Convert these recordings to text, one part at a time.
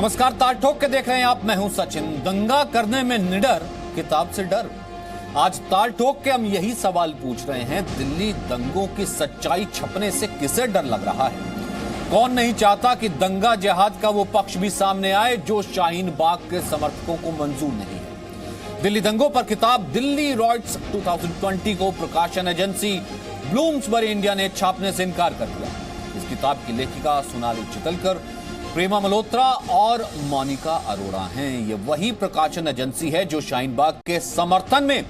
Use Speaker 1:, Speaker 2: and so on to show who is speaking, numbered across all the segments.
Speaker 1: नमस्कार, ताल ठोक के देख रहे हैं आप। मैं हूं सचिन। दंगा करने में निडर, किताब से डर। आज ताल ठोक के हम यही सवाल पूछ रहे हैं, दिल्ली दंगों की सच्चाई छपने से किसे डर लग रहा है? कौन नहीं चाहता कि दंगा जिहाद का वो पक्ष भी सामने आए जो शाहीन बाग के समर्थकों को मंजूर नहीं है। दिल्ली दंगों पर किताब दिल्ली रॉयट्स 2020 को प्रकाशन एजेंसी ब्लूम्सबरी इंडिया ने छापने से इनकार कर दिया। इस किताब की लेखिका सोनाली चितलकर, प्रेमा मल्होत्रा और मोनिका अरोड़ा हैं। ये वही प्रकाशन एजेंसी है जो शाहीन बाग के समर्थन में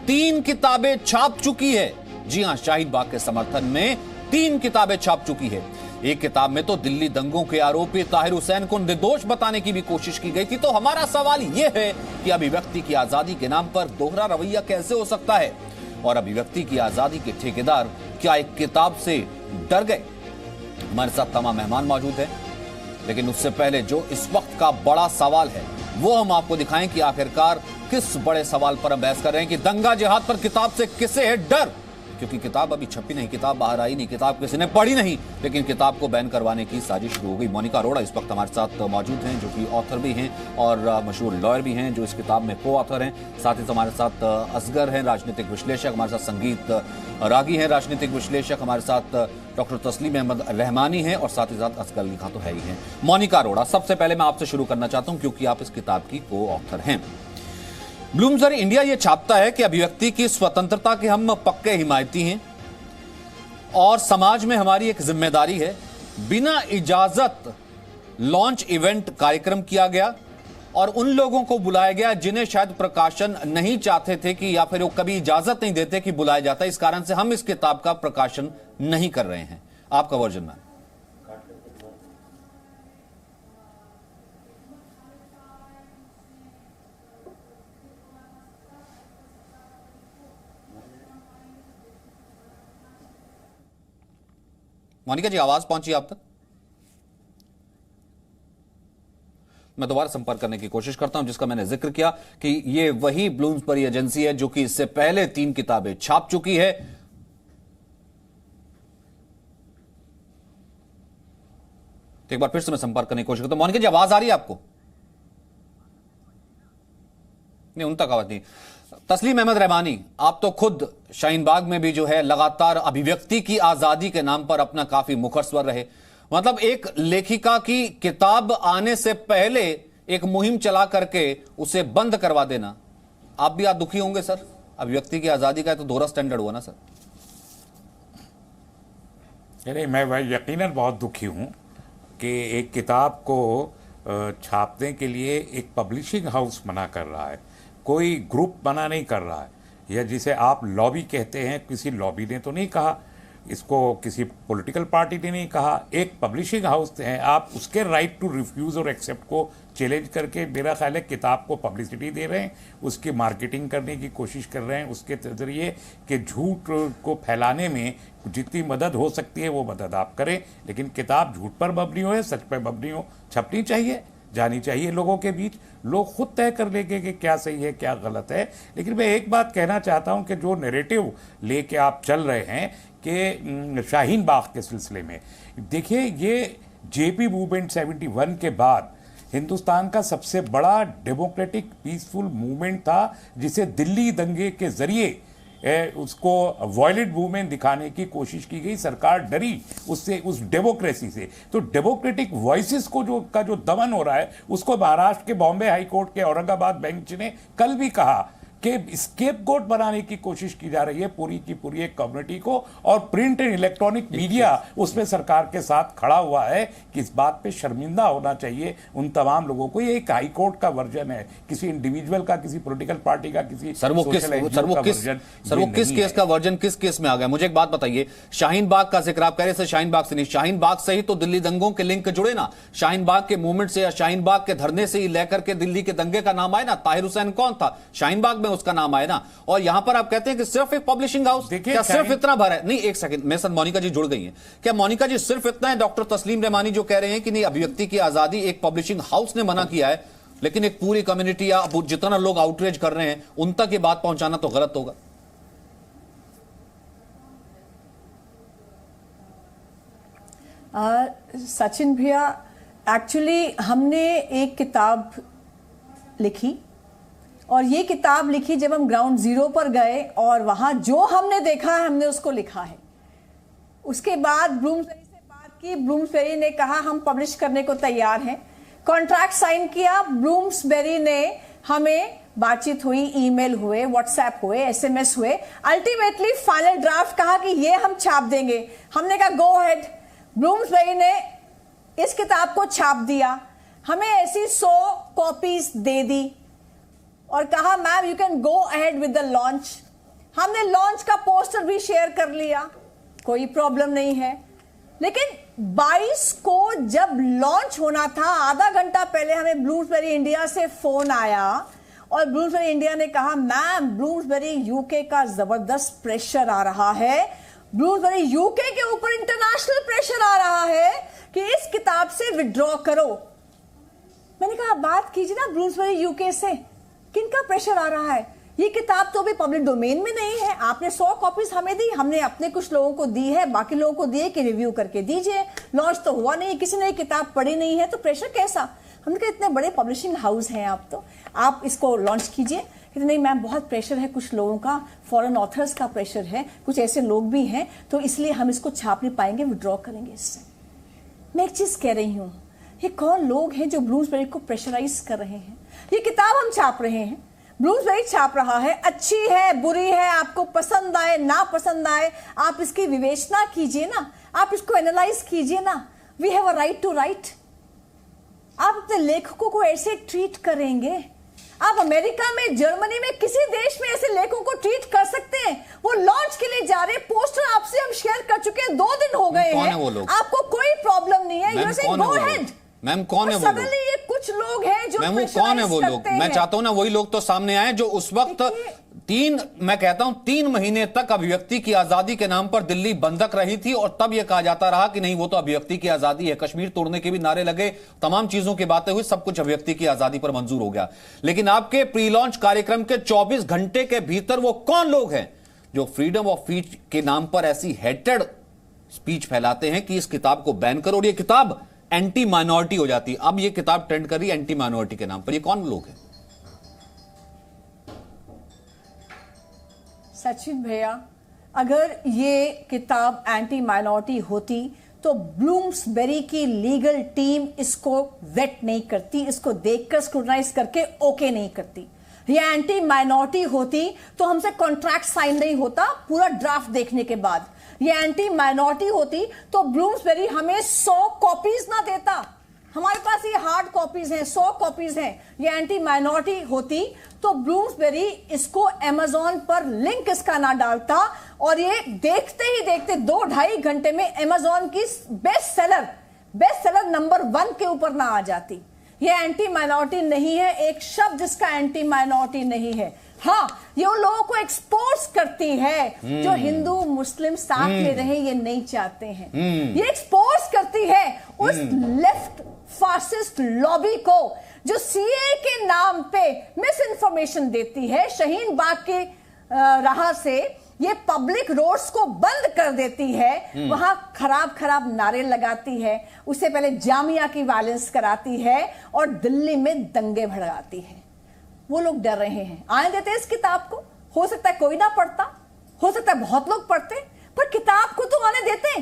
Speaker 1: 3 किताबें छाप चुकी है। जी हां, शाहीन बाग के समर्थन में 3 किताबें छाप चुकी है। एक किताब में तो दिल्ली दंगों के आरोपी ताहिर हुसैन को निर्दोष बताने की भी कोशिश की गई थी। तो हमारा सवाल यह है कि अभिव्यक्ति की आजादी के नाम पर दोहरा रवैया कैसे हो सकता है, और अभिव्यक्ति की आजादी के ठेकेदार क्या एक किताब से डर गए? हमारे साथ तमाम मेहमान मौजूद हैं, लेकिन उससे पहले जो इस वक्त का बड़ा सवाल है वो हम आपको दिखाएं कि आखिरकार किस बड़े सवाल पर हम बहस कर रहे हैं कि दंगा जिहाद पर किताब से किसे है डर। क्योंकि किताब अभी छपी नहीं, किताब बाहर आई नहीं, किताब किसी ने पढ़ी नहीं, लेकिन किताब को बैन करवाने की साजिश शुरू हो गई। मोनिका अरोड़ा इस वक्त हमारे साथ मौजूद हैं, जो कि ऑथर भी हैं और मशहूर लॉयर भी हैं, जो इस किताब में को ऑथर हैं। साथ ही हमारे साथ असगर हैं, राजनीतिक विश्लेषक। हमारे साथ संगीत रागी हैं, राजनीतिक विश्लेषक। हमारे साथ डॉक्टर तस्लीम अहमद रहमानी हैं और साथ ही साथ असगर लिखा तो है ही हैं। मोनिका अरोड़ा, सबसे पहले मैं आपसे शुरू करना चाहता हूं क्योंकि आप इस किताब की को ऑथर हैं। ब्लूम्सबरी इंडिया यह छापता है कि अभिव्यक्ति की स्वतंत्रता के हम पक्के हिमायती हैं और समाज में हमारी एक जिम्मेदारी है। बिना इजाजत लॉन्च इवेंट कार्यक्रम किया गया और उन लोगों को बुलाया गया जिन्हें शायद प्रकाशन नहीं चाहते थे कि, या फिर वो कभी इजाजत नहीं देते कि बुलाया जाता। इस कारण से हम इस किताब का प्रकाशन नहीं कर रहे हैं। आपका वर्जन में मोनिका जी, आवाज पहुंची आप तक? मैं दोबारा संपर्क करने की कोशिश करता हूं, जिसका मैंने जिक्र किया कि ये वही ब्लूम्सबरी एजेंसी है जो कि इससे पहले 3 किताबें छाप चुकी है। तो एक बार फिर से मैं संपर्क करने की कोशिश करता हूं। मोनिका जी, आवाज आ रही है आपको? नहीं, उन तक आवाज नहीं। तस्लीम अहमद रहमानी, आप तो खुद शाहीन बाग में भी जो है लगातार अभिव्यक्ति की आजादी के नाम पर अपना काफी मुखर स्वर रहे। मतलब एक लेखिका की किताब आने से पहले एक मुहिम चला करके उसे बंद करवा देना, आप भी आज दुखी होंगे सर? अभिव्यक्ति की आजादी का तो दोहरा स्टैंडर्ड हुआ ना सर?
Speaker 2: नहीं, मैं यकीनन बहुत दुखी हूं कि एक किताब को छापने के लिए एक पब्लिशिंग हाउस मना कर रहा है, कोई ग्रुप मना नहीं कर रहा है, या जिसे आप लॉबी कहते हैं, किसी लॉबी ने तो नहीं कहा इसको, किसी पॉलिटिकल पार्टी ने नहीं कहा, एक पब्लिशिंग हाउस है। आप उसके राइट टू रिफ्यूज़ और एक्सेप्ट को चैलेंज करके मेरा ख्याल है किताब को पब्लिसिटी दे रहे हैं, उसकी मार्केटिंग करने की कोशिश कर रहे हैं, उसके ज़रिए कि झूठ को फैलाने में जितनी मदद हो सकती है वो मदद आप करें। लेकिन किताब झूठ पर मबनी हो या सच पर मबनी हो, छपनी चाहिए, जानी चाहिए लोगों के बीच। लोग खुद तय कर लेंगे कि क्या सही है क्या गलत है। लेकिन मैं एक बात कहना चाहता हूं कि जो नैरेटिव लेके आप चल रहे हैं कि शाहीन बाग के सिलसिले में, देखिए ये जेपी मूवमेंट 71 के बाद हिंदुस्तान का सबसे बड़ा डेमोक्रेटिक पीसफुल मूवमेंट था, जिसे दिल्ली दंगे के जरिए उसको वायलेंट मूवमेंट दिखाने की कोशिश की गई। सरकार डरी उससे, उस डेमोक्रेसी से। तो डेमोक्रेटिक वॉइसेस को जो दमन हो रहा है, उसको महाराष्ट्र के बॉम्बे हाई कोर्ट के औरंगाबाद बेंच ने कल भी कहा कि स्केपगोट बनाने की कोशिश की जा रही है पूरी की पूरी एक कम्युनिटी को, और प्रिंट एंड इलेक्ट्रॉनिक मीडिया उसमें सरकार के साथ खड़ा हुआ है कि इस बात पे शर्मिंदा होना चाहिए उन तमाम लोगों को। ये एक हाई कोर्ट का वर्जन है, किसी इंडिविजुअल का, किसी पॉलिटिकल पार्टी का, किसी
Speaker 1: सर वो किस केस का वर्जन किस केस में आ गया? मुझे एक बात बताइए, शाहीन बाग का जिक्र आप कह रहे थे, शाहीन बाग से नहीं, शाहीन बाग से ही तो दिल्ली दंगों के लिंक जुड़े ना। शाहीन बाग के मूवमेंट से या शाहीन बाग के धरने से ही लेकर के दिल्ली के दंगे का नाम आया ना। ताहिर हुसैन कौन था? शाहीन बाग में उसका नाम आया ना। और यहां पर आप कहते हैं कि सिर्फ एक पब्लिशिंग हाउस, क्या सिर्फ इतना भर है? नहीं, एक सेकंड, मेरे साथ मोनिका जी जुड़ गई हैं। क्या मोनिका जी सिर्फ इतना है? डॉक्टर तस्लीम रहमानी जो कह रहे हैं कि नहीं, अभिव्यक्ति की आजादी एक पब्लिशिंग हाउस ने मना किया है, लेकिन एक पूरी कम्युनिटी या जितना लोग आउटरीच कर रहे हैं उन तक ये बात पहुंचाना तो गलत होगा।
Speaker 3: सचिन भैया, एक्चुअली हमने एक किताब लिखी, और ये किताब लिखी जब हम ग्राउंड जीरो पर गए और वहाँ जो हमने देखा है हमने उसको लिखा है। उसके बाद ब्लूम्सबेरी से बात की, ब्लूम्सबेरी ने कहा हम पब्लिश करने को तैयार हैं, कॉन्ट्रैक्ट साइन किया। ब्लूम्सबेरी ने हमें बातचीत हुई, ईमेल हुए, व्हाट्सएप हुए, एसएमएस हुए, अल्टीमेटली फाइनल ड्राफ्ट कहा कि ये हम छाप देंगे। हमने कहा गो अहेड। ब्लूम्सबेरी ने इस किताब को छाप दिया, हमें ऐसी 100 कॉपीज दे दी और कहा ma'am you can go ahead with the launch. हमने लॉन्च का पोस्टर भी शेयर कर लिया, कोई प्रॉब्लम नहीं है। लेकिन 22 को जब लॉन्च होना था, आधा घंटा पहले हमें ब्लूम्सबेरी इंडिया से फोन आया और ब्लूम्सबेरी इंडिया ने कहा मैम ब्लूम्सबेरी यूके का जबरदस्त प्रेशर आ रहा है, ब्लूम्सबेरी यूके के ऊपर इंटरनेशनल प्रेशर आ रहा है कि इस किताब से विड्रॉ करो। मैंने कहा बात कीजिए ना ब्लूम्सबेरी यूके से, किनका प्रेशर आ रहा है? ये किताब तो अभी पब्लिक डोमेन में नहीं है, आपने 100 कॉपीज हमें दी, हमने अपने कुछ लोगों को दी है, बाकी लोगों को दिए कि रिव्यू करके दीजिए। लॉन्च तो हुआ नहीं, किसी ने किताब पढ़ी नहीं है, तो प्रेशर कैसा? हमने कहा इतने बड़े पब्लिशिंग हाउस हैं आप, तो आप इसको लॉन्च कीजिए। कहते नहीं मैम बहुत प्रेशर है, कुछ लोगों का, फॉरेन ऑथर्स का प्रेशर है, कुछ ऐसे लोग भी हैं, तो इसलिए हम इसको छाप नहीं पाएंगे, विड्रॉ करेंगे इससे। मैं एक चीज कह रही हूं, ये कौन लोग हैं जो ब्लूम्सबेरी को प्रेशराइज कर रहे हैं? ये किताब हम छाप रहे हैं, ब्लूम्सबेरी छाप रहा है, अच्छी है बुरी है, आपको पसंद आए ना पसंद आए, आप इसकी विवेचना कीजिए ना, आप इसको एनालाइज कीजिए ना। We have a right to write. आप अपने लेखकों को ऐसे ट्रीट करेंगे? आप अमेरिका में, जर्मनी में, किसी देश में ऐसे लेखकों को ट्रीट कर सकते हैं? वो लॉन्च के लिए जा रहे, पोस्टर आपसे हम शेयर कर चुके हैं, 2 दिन हो गए हैं, आपको कोई प्रॉब्लम नहीं है, यू से गो अहेड।
Speaker 1: मैम कौन है वो लोग?
Speaker 3: ये कुछ लोग हैं जो
Speaker 1: मैम वो कौन है वो लोग? मैं चाहता हूं ना वही लोग तो सामने आए जो उस वक्त 3 महीने तक अभिव्यक्ति की आजादी के नाम पर दिल्ली बंधक रही थी, और तब यह कहा जाता रहा कि नहीं वो तो अभिव्यक्ति की आजादी है, कश्मीर तोड़ने के भी नारे लगे, तमाम चीजों की बातें हुई, सब कुछ अभिव्यक्ति की आजादी पर मंजूर हो गया। लेकिन आपके प्री लॉन्च कार्यक्रम के 24 घंटे के भीतर वो कौन लोग हैं जो फ्रीडम ऑफ स्पीच के नाम पर ऐसी हेटेड स्पीच फैलाते हैं कि इस किताब को बैन करो, और ये किताब एंटी माइनॉरिटी हो जाती है। अब ये किताब ट्रेंड कर रही है एंटी माइनॉरिटी के नाम पर। ये कौन लोग हैं?
Speaker 3: सचिन भैया, अगर ये किताब एंटी माइनॉरिटी होती तो ब्लूम्सबेरी की लीगल टीम इसको वेट नहीं करती, इसको देखकर स्क्रूटनाइज करके ओके नहीं करती। ये एंटी माइनॉरिटी होती तो हमसे कॉन्ट्रैक्ट साइन नहीं होता पूरा ड्राफ्ट देखने के बाद। ये एंटी माइनॉरिटी होती तो ब्लूम्सबेरी हमें 100 कॉपीज ना देता। हमारे पास ये हार्ड कॉपीज हैं, 100 कॉपीज हैं। ये एंटी माइनॉरिटी होती तो ब्लूम्सबेरी इसको अमेजॉन पर लिंक इसका ना डालता, और ये देखते ही देखते 2-2.5 घंटे में अमेजॉन की बेस्ट सेलर नंबर 1 के ऊपर ना आ जाती। ये एंटी माइनॉरिटी नहीं है, एक शब्द इसका एंटी माइनॉरिटी नहीं है। हाँ, ये उन लोगों को एक्सपोज करती है जो हिंदू मुस्लिम साथ में रहे ये नहीं चाहते हैं। ये एक्सपोज करती है उस लेफ्ट फासिस्ट लॉबी को जो सीए के नाम पे मिस इन्फॉर्मेशन देती है, शाहीन बाग के राह से ये पब्लिक रोड्स को बंद कर देती है, वहां खराब नारे लगाती है, उससे पहले जामिया की वायलेंस कराती है और दिल्ली में दंगे भड़काती है। वो लोग डर रहे हैं, आने देते इस किताब को। हो सकता है कोई ना पढ़ता, हो सकता है बहुत लोग पढ़ते, पर किताब को तो आने देते।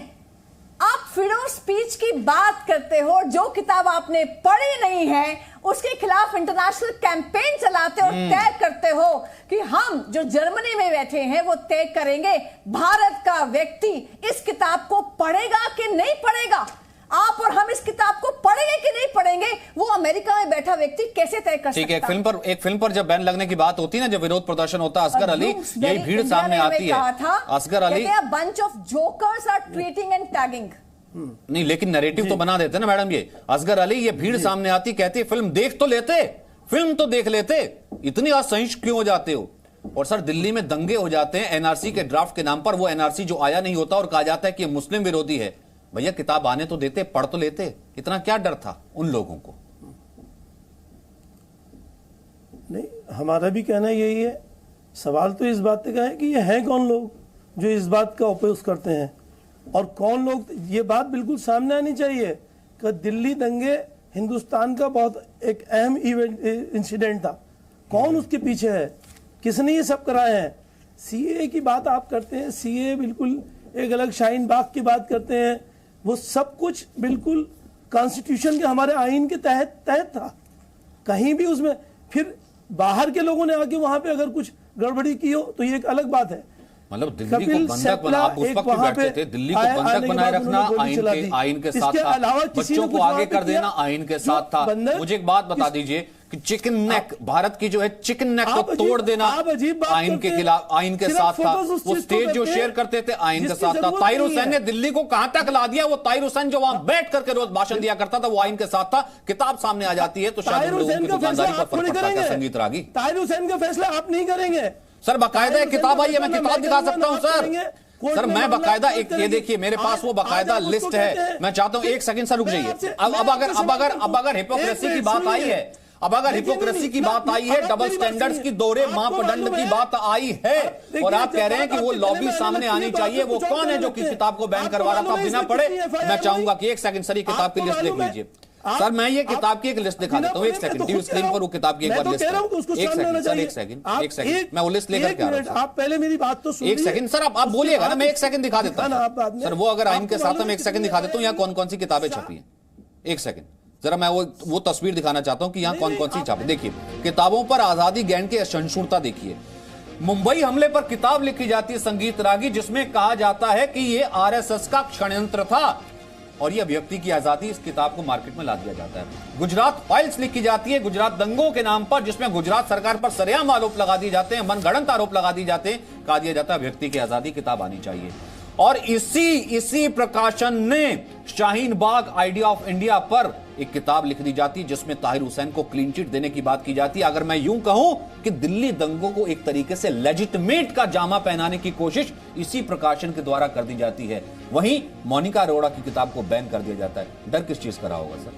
Speaker 3: आप फ्रीडम ऑफ स्पीच की बात करते हो, जो किताब आपने पढ़ी नहीं है उसके खिलाफ इंटरनेशनल कैंपेन चलाते हो, तय करते हो कि हम जो जर्मनी में बैठे हैं वो तय करेंगे भारत का व्यक्ति इस किताब को पढ़ेगा कि नहीं पढ़ेगा। आप और हम इस किताब को पढ़ेंगे कि नहीं पढ़ेंगे, वो अमेरिका में बैठा व्यक्ति कैसे तय कर सकता है?
Speaker 1: एक फिल्म पर जब बैन लगने की बात होती है ना, जब विरोध प्रदर्शन होता है, असगर अली, यही भीड़ सामने आती है। Asghar Ali,
Speaker 3: bunch of jokers are tweeting and tagging.
Speaker 1: नहीं, लेकिन नैरेटिव तो बना देते ना मैडम। ये असगर अली, ये भीड़ सामने आती, कहती फिल्म देख तो लेते, फिल्म तो देख लेते, इतनी असहिष्णु क्यों हो जाते हो? और सर दिल्ली में दंगे हो जाते हैं एनआरसी के ड्राफ्ट के नाम पर। वो एनआरसी जो आया नहीं होता और कहा जाता है कि मुस्लिम विरोधी है। भैया किताब आने तो देते, पढ़ तो लेते, इतना क्या डर था उन लोगों को?
Speaker 4: नहीं, हमारा भी कहना यही है। सवाल तो इस बात का है कि ये हैं कौन लोग जो इस बात का उपयोग करते हैं, और कौन लोग, ये बात बिल्कुल सामने आनी चाहिए कि दिल्ली दंगे हिंदुस्तान का बहुत एक अहम इंसिडेंट था। कौन उसके पीछे है, किसने ये सब कराया है? सीए की बात आप करते हैं, सीए बिल्कुल एक अलग शाहीन बाग की बात करते हैं, वो सब कुछ बिल्कुल कॉन्स्टिट्यूशन के हमारे आइन के तहत था। कहीं भी उसमें फिर बाहर के लोगों ने आके वहां पे अगर कुछ गड़बड़ी की हो तो ये एक अलग बात है।
Speaker 1: मतलब दिल्ली को बंधक बना, आप उस वक्त भी बैठते थे, दिल्ली को बंधक बनाए रखना आइन के साथ था, बच्चों को आगे कर देना आइन के साथ था। मुझे एक बात बता दीजिए कि चिकन नेक, भारत की जो है चिकन नेक को तोड़ देना आइन के खिलाफ, आइन के साथ था। वो स्टेज जो शेयर करते थे आइन के साथ था। ताहिर हुसैन ने दिल्ली को कहां तक ला दिया? वो ताहिर हुसैन जो वहां बैठ करके रोज भाषण दिया करता था वो आइन के साथ था। किताब सामने आ जाती है तो शायद लोगों की दुकानदारी पर फर्क पड़ता है। संगीत रागी,
Speaker 4: ताहिर हुसैन का फैसला आप नहीं करेंगे
Speaker 1: सर। बाकायदा एक किताब आई है, मैं किताब दिखा सकता हूं सर। मैं बाकायदा एक, ये देखिए मेरे पास वो बाकायदा लिस्ट है। मैं चाहता हूं, एक सेकंड सर रुक जाइए। अब अगर हिपोक्रेसी की बात आई है, अगर हिपोक्रेसी की बात आई है, डबल स्टैंडर्ड्स की दोहरे मापदंड की बात आई है, और आप कह रहे हैं कि वो लॉबी सामने आनी चाहिए, वो कौन है जो कि किताब को बैन करवा रहा था बिना पढ़े? मैं चाहूंगा कि एक सेकंड सर ये किताब की लिस्ट देख लीजिए सर। मैं ये किताब की एक लिस्ट दिखा देता हूँ, एक सेकंड टीवी स्क्रीन पर वो किताब की एक बार लिस्ट। एक सेकंड सर, एक सेकंड मैं वो लिस्ट लेकर के आ रहा हूं।
Speaker 4: आप पहले मेरी बात तो सुनिए।
Speaker 1: एक सेकंड सर, आप बोलिएगा ना, मैं एक सेकंड दिखा देता हूं सर। वो अगर आइन के साथ मैं एक सेकंड दिखा देता हूं यहाँ कौन कौन सी किताबें छपी हैं। एक सेकंड जरा मैं वो तस्वीर दिखाना चाहता हूं कि यहाँ कौन कौन सी छापे। देखिए किताबों पर आजादी गैंग की असहिष्णुता देखिए। मुंबई हमले पर किताब लिखी जाती है संगीत रागी, जिसमें कहा जाता है कि ये आरएसएस का षड्यंत्र था और ये अभिव्यक्ति की आजादी, इस किताब को मार्केट में ला दिया जाता है। गुजरात फाइल्स लिखी जाती है गुजरात दंगों के नाम पर, जिसमें गुजरात सरकार पर सरेआम आरोप लगा दिए जाते हैं, मनगढ़ंत आरोप लगा दिए जाते हैं। कहा दिया जाता है व्यक्ति की आजादी, किताब आनी चाहिए। और इसी प्रकाशन ने Shaheen Bagh idea of India पर एक किताब लिख दी जाती है, जिसमें ताहिर हुसैन को क्लीन चिट देने की बात की जाती है। अगर मैं यूं कहूं कि दिल्ली दंगों को एक तरीके से लेजिटिमेट का जामा पहनाने की कोशिश इसी प्रकाशन के द्वारा कर दी जाती है। वहीं मोनिका अरोड़ा की किताब को बैन कर दिया जाता है। डर किस चीज का रहा होगा सर?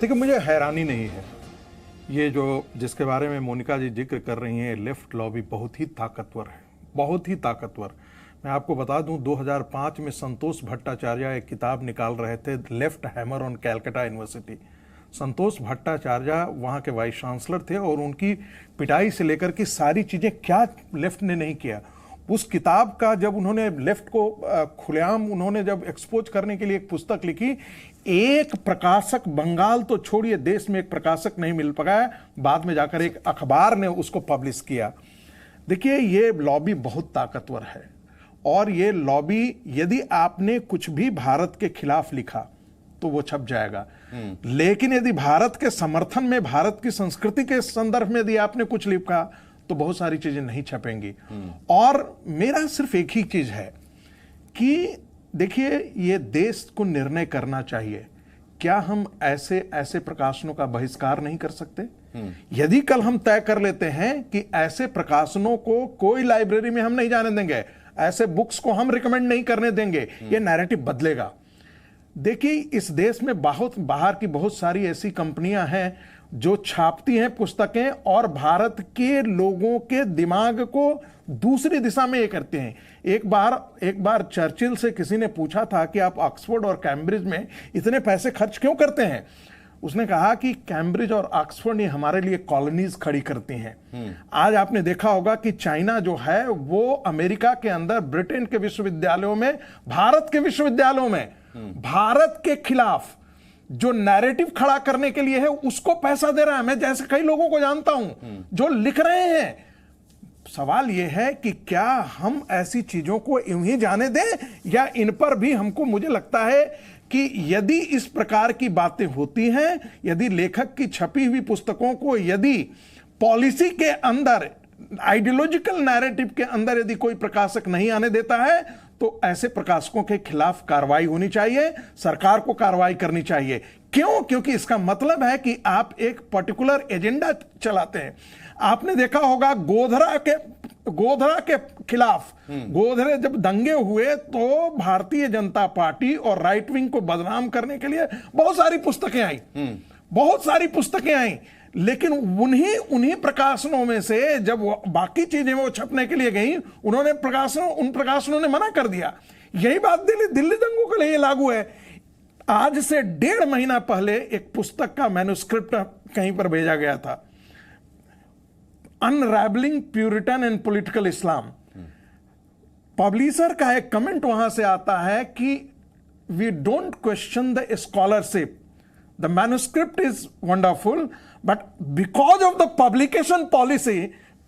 Speaker 5: देखिए मुझे हैरानी नहीं है, ये जो जिसके बारे में मोनिका जी जिक्र कर रही हैं, लेफ्ट लॉबी बहुत ही ताकतवर है, बहुत ही ताकतवर। मैं आपको बता दूं 2005 में संतोष भट्टाचार्य एक किताब निकाल रहे थे, left hammer on Calcutta university. Santosh Bhattacharya वहाँ के वाइस चांसलर थे और उनकी पिटाई से लेकर के सारी चीज़ें क्या लेफ्ट ने नहीं किया। उस किताब का जब उन्होंने लेफ्ट को खुलेआम उन्होंने जब एक्सपोज करने के लिए एक पुस्तक लिखी, एक प्रकाशक, बंगाल तो छोड़िए देश में एक प्रकाशक नहीं मिल पाया, बाद में जाकर एक अखबार ने उसको पब्लिश किया। देखिए ये लॉबी बहुत ताकतवर है और ये लॉबी, यदि आपने कुछ भी भारत के खिलाफ लिखा तो वो छप जाएगा, लेकिन यदि भारत के समर्थन में, भारत की संस्कृति के संदर्भ में यदि आपने कुछ लिखा तो बहुत सारी चीजें नहीं छपेंगी। और मेरा सिर्फ एक ही चीज है कि देखिए ये देश को निर्णय करना चाहिए, क्या हम ऐसे प्रकाशनों का बहिष्कार नहीं कर सकते? यदि कल हम तय कर लेते हैं कि ऐसे प्रकाशनों को कोई लाइब्रेरी में हम नहीं जाने देंगे, ऐसे बुक्स को हम रिकमेंड नहीं करने देंगे, ये नैरेटिव बदलेगा। देखिए इस देश में बाहर की बहुत सारी ऐसी कंपनियां हैं जो छापती हैं पुस्तकें और भारत के लोगों के दिमाग को दूसरी दिशा में ये करते हैं। एक बार चर्चिल से किसी ने पूछा था कि आप ऑक्सफोर्ड और कैम्ब्रिज में इतने पैसे खर्च क्यों करते हैं? उसने कहा कि कैम्ब्रिज और ऑक्सफोर्ड ये हमारे लिए कॉलोनीज खड़ी करती हैं। आज आपने देखा होगा कि चाइना जो है वो अमेरिका के अंदर, ब्रिटेन के विश्वविद्यालयों में, भारत के विश्वविद्यालयों में भारत के खिलाफ जो नैरेटिव खड़ा करने के लिए है उसको पैसा दे रहा है। मैं जैसे कई लोगों को जानता हूं जो लिख रहे हैं। सवाल यह है कि क्या हम ऐसी चीजों को यूं ही जाने दें या इन पर भी हमको, मुझे लगता है कि यदि इस प्रकार की बातें होती हैं, यदि लेखक की छपी हुई पुस्तकों को यदि पॉलिसी के अंदर, आइडियोलॉजिकल नैरेटिव के अंदर यदि कोई प्रकाशक नहीं आने देता है तो ऐसे प्रकाशकों के खिलाफ कार्रवाई होनी चाहिए, सरकार को कार्रवाई करनी चाहिए। क्यों? क्योंकि इसका मतलब है कि आप एक पर्टिकुलर एजेंडा चलाते हैं। आपने देखा होगा गोधरा के खिलाफ, गोधरे जब दंगे हुए तो भारतीय जनता पार्टी और राइट विंग को बदनाम करने के लिए बहुत सारी पुस्तकें आई, बहुत सारी पुस्तकें आई, लेकिन उन्हीं प्रकाशनों में से जब बाकी चीजें वो छपने के लिए गई, उन प्रकाशनों ने मना कर दिया। यही बात दिल्ली दंगों के लिए लागू है। आज से 1.5 महीना पहले एक पुस्तक का मैन्युस्क्रिप्ट कहीं पर भेजा गया था, unravelling puritan and political Islam. Publisher का एक कमेंट वहां से आता है कि we don't question the scholarship, the manuscript is wonderful, but because of the publication policy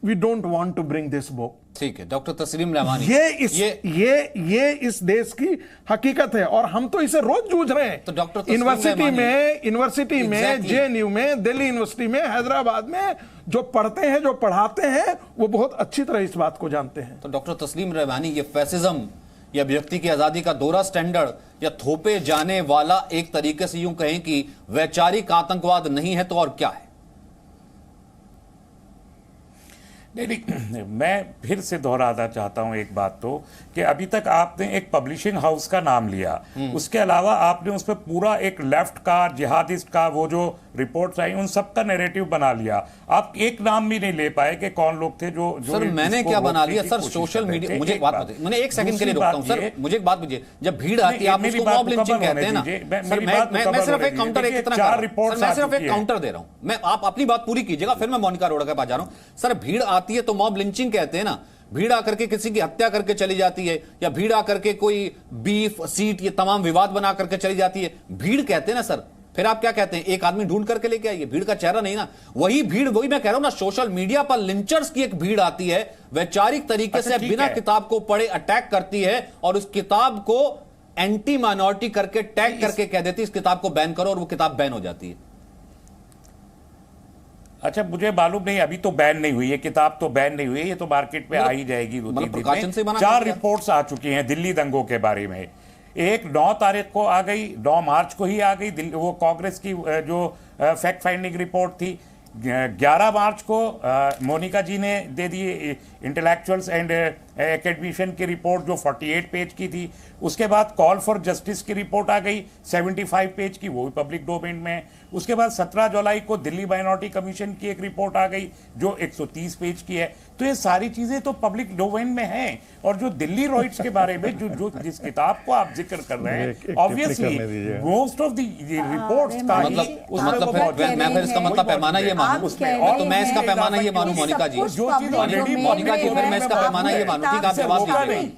Speaker 5: we don't want to bring this book.
Speaker 1: ठीक है डॉक्टर तस्लीम रहमानी,
Speaker 5: ये इस देश की हकीकत है और हम तो इसे रोज जूझ रहे हैं।
Speaker 1: तो डॉक्टर
Speaker 5: यूनिवर्सिटी में जेएनयू में, दिल्ली यूनिवर्सिटी में, हैदराबाद में जो पढ़ते हैं, जो पढ़ाते हैं, वो बहुत अच्छी तरह इस बात को जानते हैं।
Speaker 1: तो डॉक्टर तस्लीम रहमानी, ये फैसिज्म या व्यक्ति की आजादी का दोहरा स्टैंडर्ड या थोपे जाने वाला एक तरीके से यूं कहें कि वैचारिक आतंकवाद नहीं है तो और क्या है?
Speaker 2: नहीं, मैं फिर से दोहराना चाहता हूं एक बात, तो कि अभी तक आपने एक पब्लिशिंग हाउस का नाम लिया, उसके अलावा आपने उस पर पूरा एक लेफ्ट का, जिहादिस्ट का, वो जो रिपोर्ट्स आई उन सब का नैरेटिव बना लिया। आप एक नाम भी नहीं ले पाए कि कौन लोग थे जो
Speaker 1: सर मैंने क्या बना लिया सर? सोशल मीडिया, मुझे एक बात बताइए, मैंने एक सेकंड के लिए रोकता हूं सर, मुझे एक बात पूछिए, जब भीड़ आती है आप उसको मॉब लिंचिंग कहते हैं ना सर, मैं सिर्फ एक काउंटर मैं सिर्फ एक काउंटर दे रहा हूं, मैं आप अपनी बात पूरी कीजिएगा, फिर मैं मोनिका अरोड़ा के पास जा रहा हूं। सर भीड़ आती है तो मॉब लिंचिंग कहते हैं ना, भीड़ आकर के किसी की हत्या करके चली जाती है, या भीड़ आकर के कोई बीफ सीट ये तमाम विवाद बना करके चली जाती है, भीड़ कहते हैं ना सर। फिर आप क्या कहते हैं, एक आदमी ढूंढ करके लेके आइए, भीड़ का चेहरा नहीं ना, वही भीड़, वही मैं कह रहा हूं ना, सोशल मीडिया पर लिंचर्स की एक भीड़ आती है, वैचारिक तरीके से बिना किताब को पढ़े अटैक करती है और उस किताब को एंटी माइनॉरिटी करके टैग करके कह देती है इस किताब को बैन करो, और वो किताब बैन हो जाती है।
Speaker 2: अच्छा, मुझे मालूम नहीं, अभी तो बैन नहीं हुई है किताब, तो बैन नहीं हुई है, ये तो मार्केट में आ ही जाएगी 2-3 दिन में। 4 रिपोर्ट्स आ चुकी हैं दिल्ली दंगों के बारे में। एक 9 तारीख को आ गई, 9 मार्च को ही आ गई, वो कांग्रेस की जो फैक्ट फाइंडिंग रिपोर्ट थी। 11 मार्च को मोनिका जी ने दे दी इंटेलेक्चुअल्स एंड एकेडमिशियन की रिपोर्ट जो 48 पेज की थी। उसके बाद कॉल फॉर जस्टिस की रिपोर्ट आ गई 75 पेज की, वो भी पब्लिक डोमेन में है। उसके बाद 17 जुलाई को दिल्ली माइनॉरिटी कमीशन की एक रिपोर्ट आ गई जो 130 पेज की है। तो ये सारी चीजें तो पब्लिक डोमेन में हैं। और जो दिल्ली रॉयट्स के बारे में जो जिस किताब को आप जिक्र कर रहे हैं, obviously most of the reports का
Speaker 1: मैं फिर इसका मतलब पैमाना ये मानूं, तो मैं इसका पैमाना ये मानूं मोनिका जी,
Speaker 2: जो चीज ऑलरेडी
Speaker 1: मोनिका जी, फिर मैं इसका पैमाना ये मानूं कि आप जवाब
Speaker 2: नहीं,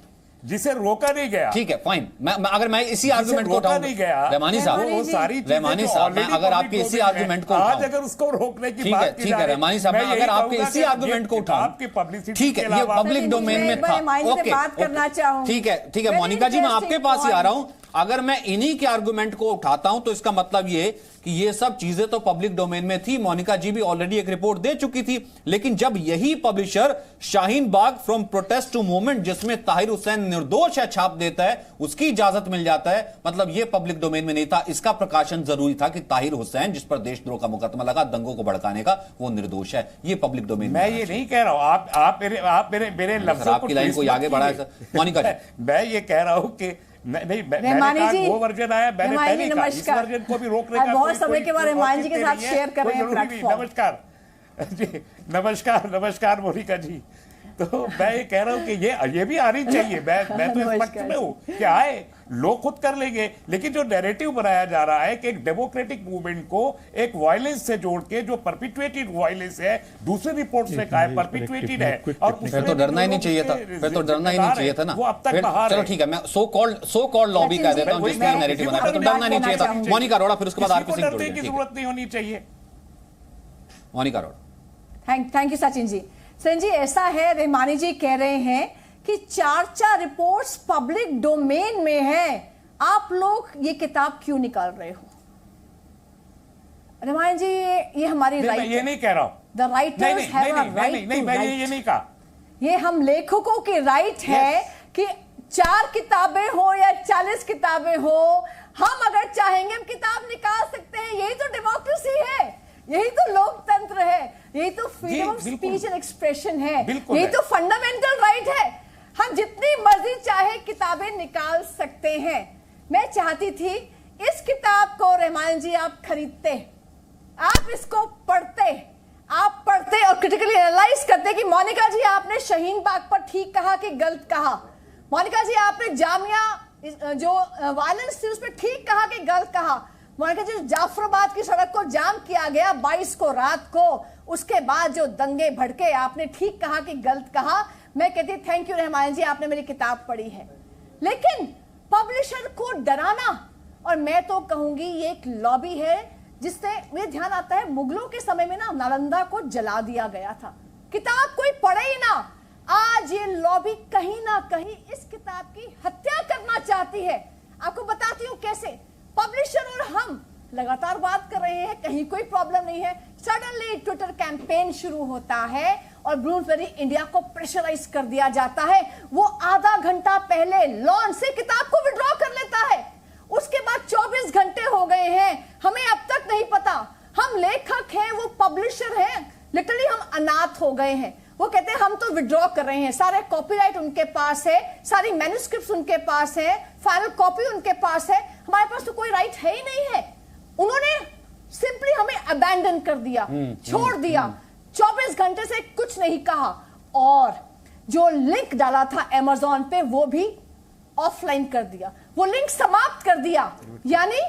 Speaker 2: जिसे रोका नहीं गया।
Speaker 1: ठीक है, फाइन। मैं अगर मैं इसी आर्गुमेंट को उठाऊं, रहमानी साहब,
Speaker 2: वो सारी
Speaker 1: रहमानी साहब, मैं अगर आपके इसी आर्गुमेंट को
Speaker 2: आज अगर उसको रोकने की बात की
Speaker 1: ठीक है रहमानी साहब, मैं अगर आपके इसी आर्गुमेंट को उठाऊं, ठीक है, ये पब्लिक डोमेन में था, ओके, ठीक है मोनिका जी, मैं आपके पास ही आ रहा हूं। अगर मैं इन्हीं के आर्गुमेंट को उठाता हूं तो इसका मतलब ये कि ये सब चीजें तो पब्लिक डोमेन में थी, मोनिका जी भी ऑलरेडी एक रिपोर्ट दे चुकी थी। लेकिन जब यही publisher Shaheen Bagh from protest to movement, जिसमें ताहिर हुसैन निर्दोष है, छाप देता है, उसकी इजाजत मिल जाता है, मतलब ये पब्लिक डोमेन में नहीं था। इसका प्रकाशन जरूरी था कि ताहिर हुसैन, जिस पर देशद्रोह का मुकदमा लगा दंगों को भड़काने का, वो निर्दोष है। ये पब्लिक डोमेन
Speaker 2: मैं ये नहीं कह रहा हूं, आप मेरे लफ्जों
Speaker 1: आपकी लाइन को आगे बढ़ाए सर मोनिका जी।
Speaker 2: मैं ये कह रहा हूं कि नहीं, मैंने वो वर्जन आया, मैंने पहले कहा इस वर्जन को भी रोकने का
Speaker 3: बहुत समय के बाद रहमान जी के साथ शेयर कर रहे हैं प्लेटफॉर्म।
Speaker 2: नमस्कार जी, नमस्कार मोनिका जी। तो मैं ये कह रहा हूं कि ये भी आनी चाहिए। मैं तो इस पक्ष में हूं कि आए, लोग खुद कर लेंगे। लेकिन जो नैरेटिव बनाया जा रहा है कि एक डेमोक्रेटिक मूवमेंट को एक वायलेंस से जोड़ के, जो परपिट्यूटेड वायलेंस है, दूसरी रिपोर्ट्स ने कहा है परपिट्यूटेड है, और
Speaker 1: फिर तो डरना ही नहीं चाहिए था, फिर तो डरना ही नहीं चाहिए था ना।
Speaker 2: वो अब तक बाहर,
Speaker 1: चलो ठीक है, मैं सो कॉल्ड लॉबी कह देता हूं जिसमें नैरेटिव बनाया, फिर तो डरना नहीं चाहिए था। मोनिका अरोड़ा, फिर उसके बाद आरपी सिंह
Speaker 2: डरने की जरूरत नहीं होनी चाहिए।
Speaker 1: मोनिका अरोड़ा।
Speaker 3: Thank you Sachin ji. सचिन जी, ऐसा है, रहमानी जी कह रहे हैं कि 4 रिपोर्ट्स पब्लिक डोमेन में है, आप लोग ये किताब क्यों निकाल रहे हो? रहमान जी, ये हमारी राइट,
Speaker 2: ये नहीं कह रहा हूं,
Speaker 3: the writers have a right to write.
Speaker 2: ये नहीं कहा,
Speaker 3: ये हम लेखकों की राइट है कि 4 किताबें हो या 40 किताबें हो, हम अगर चाहेंगे हम किताब निकाल सकते हैं। यही तो डेमोक्रेसी है, यही तो लोकतंत्र है, यही तो freedom of speech and expression है, यही तो फंडामेंटल राइट है। हम जितनी मर्जी चाहे किताबें निकाल सकते हैं। मैं चाहती थी इस किताब को रहमान जी आप खरीदते, आप इसको पढ़ते, आप पढ़ते और क्रिटिकली एनालाइज करते कि मोनिका जी आपने शाहीन बाग पर ठीक कहा कि गलत कहा, मोनिका जी आपने जामिया जो वायलेंस थी उसमें ठीक कहा कि गलत कहा। मोनिका जी, जाफराबाद की सड़क को जाम किया गया 22 को रात को, उसके बाद जो दंगे भड़के, आपने ठीक कहा कि गलत कहा। मैं कहती थैंक यू रहमान जी, आपने मेरी किताब पढ़ी है। लेकिन पब्लिशर को डराना, और मैं तो कहूंगी ये एक लॉबी है जिससे मुझे ध्यान आता है मुगलों के समय में ना नालंदा को जला दिया गया था, किताब कोई पढ़े ही ना। आज ये लॉबी कहीं ना कहीं इस किताब की हत्या करना चाहती है। आपको बताती हूं कैसे। पब्लिशर और हम लगातार बात कर रहे हैं, कहीं कोई प्रॉब्लम नहीं है। सडनली ट्विटर कैंपेन शुरू होता है और ब्लूमसबेरी इंडिया को प्रेशराइज कर दिया जाता है। वो आधा घंटा पहले लॉन्च से किताब को विड्रॉ कर लेता है। उसके बाद 24 घंटे हो गए हैं, हमें अब तक नहीं पता। हम लेखक हैं, वो पब्लिशर हैं, लिटरली हम अनाथ हो गए हैं। वो कहते हैं हम तो विड्रॉ कर रहे हैं, सारे कॉपीराइट उनके पास है, सारी मैन्युस्क्रिप्ट्स उनके पास है, फाइनल कॉपी उनके पास है, हमारे पास तो कोई राइट है ही नहीं है। उन्होंने सिंपली हमें अबैंडन कर दिया, छोड़ दिया। 24 घंटे से कुछ नहीं कहा। और जो लिंक डाला था अमेज़न पे वो भी ऑफलाइन कर दिया, वो लिंक समाप्त कर दिया। यानी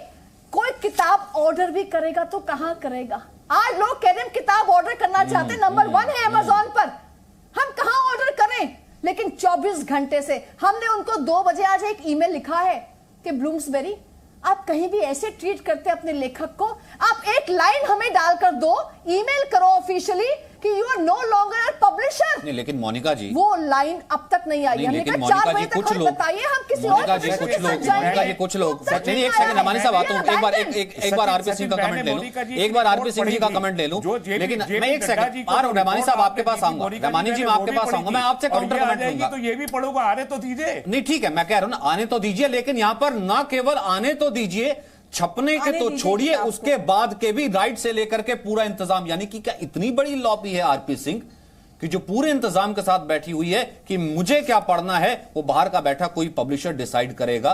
Speaker 3: कोई किताब ऑर्डर भी करेगा तो कहां करेगा। आज लोग कह रहे हैं किताब ऑर्डर करना चाहते, नंबर 1 है अमेज़न पर, हम कहां ऑर्डर करें। लेकिन 24 घंटे से हमने उनको 2 बजे आज एक ईमेल लिखा है कि ब्लूम्सबेरी आप कहीं भी ऐसे ट्रीट करते अपने लेखक को, आप एक लाइन हमें डालकर दो, ईमेल करो ऑफिशियली कि you are no longer publisher.
Speaker 1: नहीं, लेकिन मोनिका जी
Speaker 3: वो लाइन अब तक नहीं आई। हमने कहा 4 बजे तक हमें बताइए, हम किसी और
Speaker 1: मोनिका जी कुछ लोग नहीं, एक सेकंड हमारे साहब आता हूं, एक बार आरपी सिंह का कमेंट ले लूं, एक बार आरपी सिंह जी का कमेंट ले लूं। लेकिन मैं एक सेकंड रहमानी साहब आपके पास आऊंगा, रहमानी जी मैं आपके पास आऊंगा, मैं आपसे काउंटर कमेंट लूंगा।
Speaker 2: तो ये भी पढ़ूंगा, आने तो दीजिए।
Speaker 1: नहीं ठीक है, मैं कह रहा हूं ना आने तो दीजिए, लेकिन यहां पर ना केवल आने तो दीजिए, छपने के तो छोड़िए, उसके बाद के भी राइट से लेकर के पूरा इंतजाम। यानी कि क्या इतनी बड़ी लॉबी है आरपी सिंह कि जो पूरे इंतजाम के साथ बैठी हुई है कि मुझे क्या पढ़ना है वो बाहर का बैठा कोई पब्लिशर डिसाइड करेगा,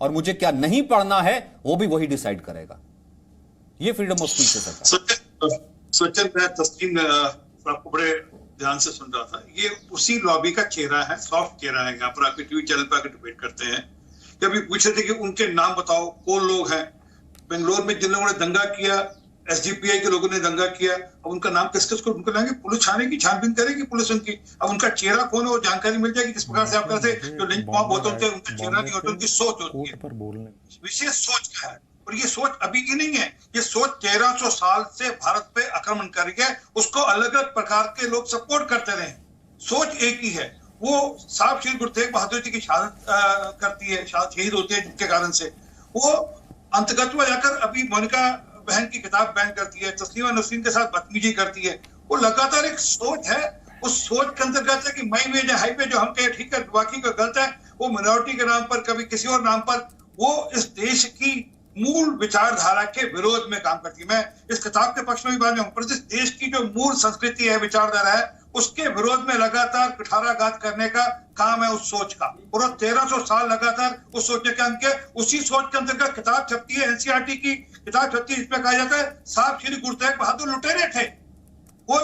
Speaker 1: और मुझे क्या नहीं पढ़ना है वो भी वही डिसाइड करेगा। ये फ्रीडम ऑफ स्पीच है सरकार।
Speaker 6: सचिन, मैं तस्लीम आपको बड़े ध्यान से सुन रहा था। ये उसी लॉबी का चेहरा है, सॉफ्ट चेहरा है। यहाँ पर आपके टीवी चैनल पर आकर डिबेट करते हैं। कभी पूछे थे कि उनके नाम बताओ, कौन लोग हैं बेंगलोर में जिन लोगों ने दंगा किया, एसडीपीआई के लोगों ने दंगा किया। अब उनका नाम किसको उनको लेंगे, पुलिस छानेगी, छानबीन करेगी पुलिस उनकी। अब उनका चेहरा कौन है वो जानकारी मिल जाएगी। जिस प्रकार से आप कहते हैं जो लिंच मॉब होते हैं उनका चेहरा नहीं होता, उनकी सोच होती है, विशेष सोच क्या है। और ये सोच अभी की नहीं है, ये सोच 1300 साल से भारत पे आक्रमण कर रही है। उसको अलग अलग प्रकार के लोग सपोर्ट करते रहे, सोच एक ही है। वो साहब श्री गुरु तेग बहादुर जी की शहादत करती है, शहीद होते हैं, जिनके कारण से वो अंतगत्व जाकर अभी मोनिका बहन की किताब बैन करती है, तस्लीमा नसरीन के साथ बदतमीजी करती है। वो लगातार एक सोच है, उस सोच के अंतर्गत है कि माई वे हाई पे जो हम कहे ठीक है बाकी का गलत है, वो मिनोरिटी के नाम पर, कभी किसी और नाम पर, वो इस देश की मूल विचारधारा के विरोध में काम करती है। मैं इस किताब के पक्ष में भी बात नहीं हूं, पर इस देश की जो मूल संस्कृति है, विचारधारा है, उसके विरोध में लगातार कुठाराघात करने का काम है उस सोच का। और 1300 साल लगातार उस सोच ने काम किया। उसी सोच के अंतर्गत किताब छपती है, एनसीईआरटी की किताब छपती है, इसमें कहा जाता है साहब श्री गुरु तेग बहादुर लुटेरे थे। वो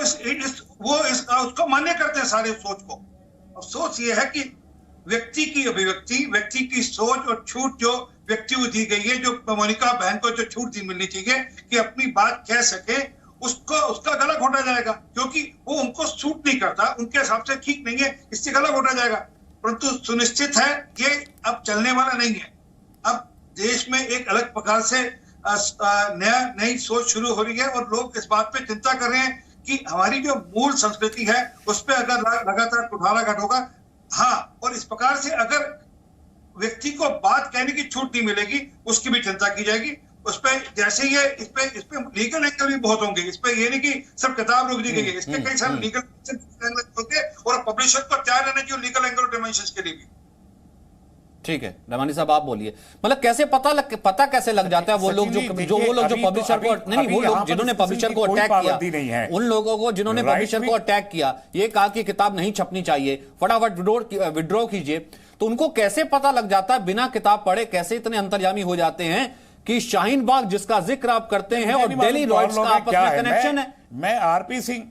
Speaker 6: उसको मान्य करते हैं सारे सोच को। और सोच ये है कि व्यक्ति की अभिव्यक्ति, व्यक्ति की सोच और छूट जो व्यक्ति को दी गई है, जो मोनिका बहन को जो छूट दी मिलनी चाहिए कि अपनी बात कह सके, उसका गला घोटा जाएगा, क्योंकि वो उनको सूट नहीं करता, उनके हिसाब से ठीक नहीं है, इससे गला घोटा जाएगा। परंतु सुनिश्चित है ये अब चलने वाला नहीं है। अब देश में एक अलग प्रकार से नई सोच शुरू हो रही है और लोग इस बात पे चिंता कर रहे हैं कि हमारी जो मूल संस्कृति है उस पर अगर लगातार कुठाराघात होगा, हाँ, और इस प्रकार से अगर व्यक्ति को बात कहने की छूट नहीं मिलेगी, उसकी भी चिंता की जाएगी। उस पर जैसे ये इस पे लीगल एंगल भी बहुत होंगे। इस पे ये नहीं कि सब किताब रोक दी गई है, इसके कई सारे लीगल एंगल होंगे और पब्लिशर को तैयार रहना चाहिए लीगल एंगल और डायमेंशंस के लिए भी।
Speaker 1: ठीक है, रहमानी साहब आप बोलिए, मतलब कैसे पता कैसे लग जाता है वो लोग जो पब्लिशर को नहीं, वो लोग जिन्होंने पब्लिशर को अटैक किया, उन लोगों को जिन्होंने पब्लिशर को अटैक किया, ये कहा कि किताब नहीं छपनी चाहिए, फटाफट विड्रॉ कीजिए, तो उनको कैसे पता लग जाता है बिना किताब पढ़े? कैसे इतने अंतर्यामी हो जाते हैं कि शाहीन बाग जिसका जिक्र आप करते हैं और डेली रॉयट्स का आपस में कनेक्शन है?
Speaker 2: मैं आरपी सिंह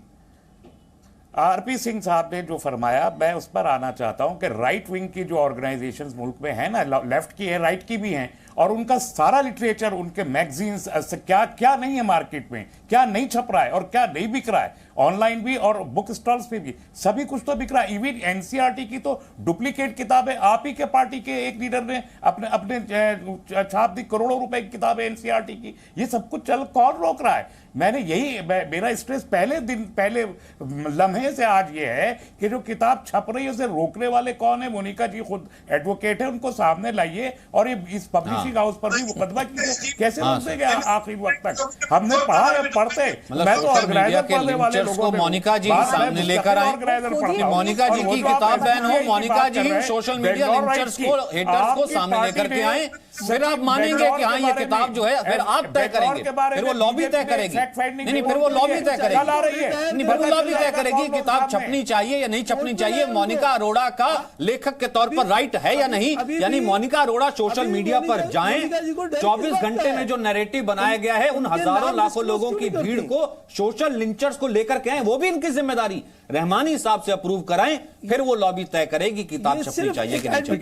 Speaker 2: आरपी सिंह साहब ने जो फरमाया, मैं उस पर आना चाहता हूं कि राइट विंग की जो ऑर्गेनाइजेशंस मुल्क में है ना, लेफ्ट की है, राइट की भी हैं, और उनका सारा लिटरेचर, उनके मैगजीन्स, क्या क्या नहीं है मार्केट में, क्या नहीं छप रहा है और क्या नहीं बिक रहा है, ऑनलाइन भी और बुक स्टॉल्स पे भी सभी कुछ तो बिक रहा है। इवन एनसीईआरटी की तो डुप्लीकेट किताबें आप ही के पार्टी के एक लीडर ने अपने अपने छाप दी, करोड़ों रुपए की किताबें एनसीईआरटी की। ये सब कुछ चल कौन रोक रहा है? मैंने यही मेरा स्ट्रेस पहले लम्हे से आज ये है कि जो किताब छप रही है उसे रोकने वाले कौन है? मोनिका जी खुद एडवोकेट है, उनको सामने लाइए और ये इस पब्लिशिंग हाउस पर भी मुकदमा कीजिए। कैसे रोक देंगे आखिरी वक्त तक? हमने पढ़ा है, पढ़ते, मैं तो ऑर्गेनाइजर पढ़ने वाले लोगों को
Speaker 1: मोनिका जी सामने लेकर आए, मोनिका जी की किताब बैन हो, मोनिका जी सोशल मीडिया लिंचर्स को, हेटर्स को सामने लेकर के आए, फिर आप मानेंगे कि हाँ ये किताब जो है, फिर आप तय करेंगे, फिर वो लॉबी तय करेगी। नहीं, फिर वो लॉबी तय करेगी, नहीं, फिर वो लॉबी तय करेगी किताब छपनी चाहिए या नहीं छपनी चाहिए। मोनिका अरोड़ा का लेखक के तौर पर राइट है या नहीं? यानी मोनिका अरोड़ा सोशल मीडिया पर जाएं, 24 घंटे में जो नैरेटिव बनाया गया है, उन हजारों लाखों लोगों की भीड़ को, सोशल लिंचर्स को लेकर के आए, वो भी इनकी जिम्मेदारी। रहमानी साहब से अप्रूव कराएं, फिर वो लॉबी तय करेगी किताब छपनी चाहिए कि नहीं छपनी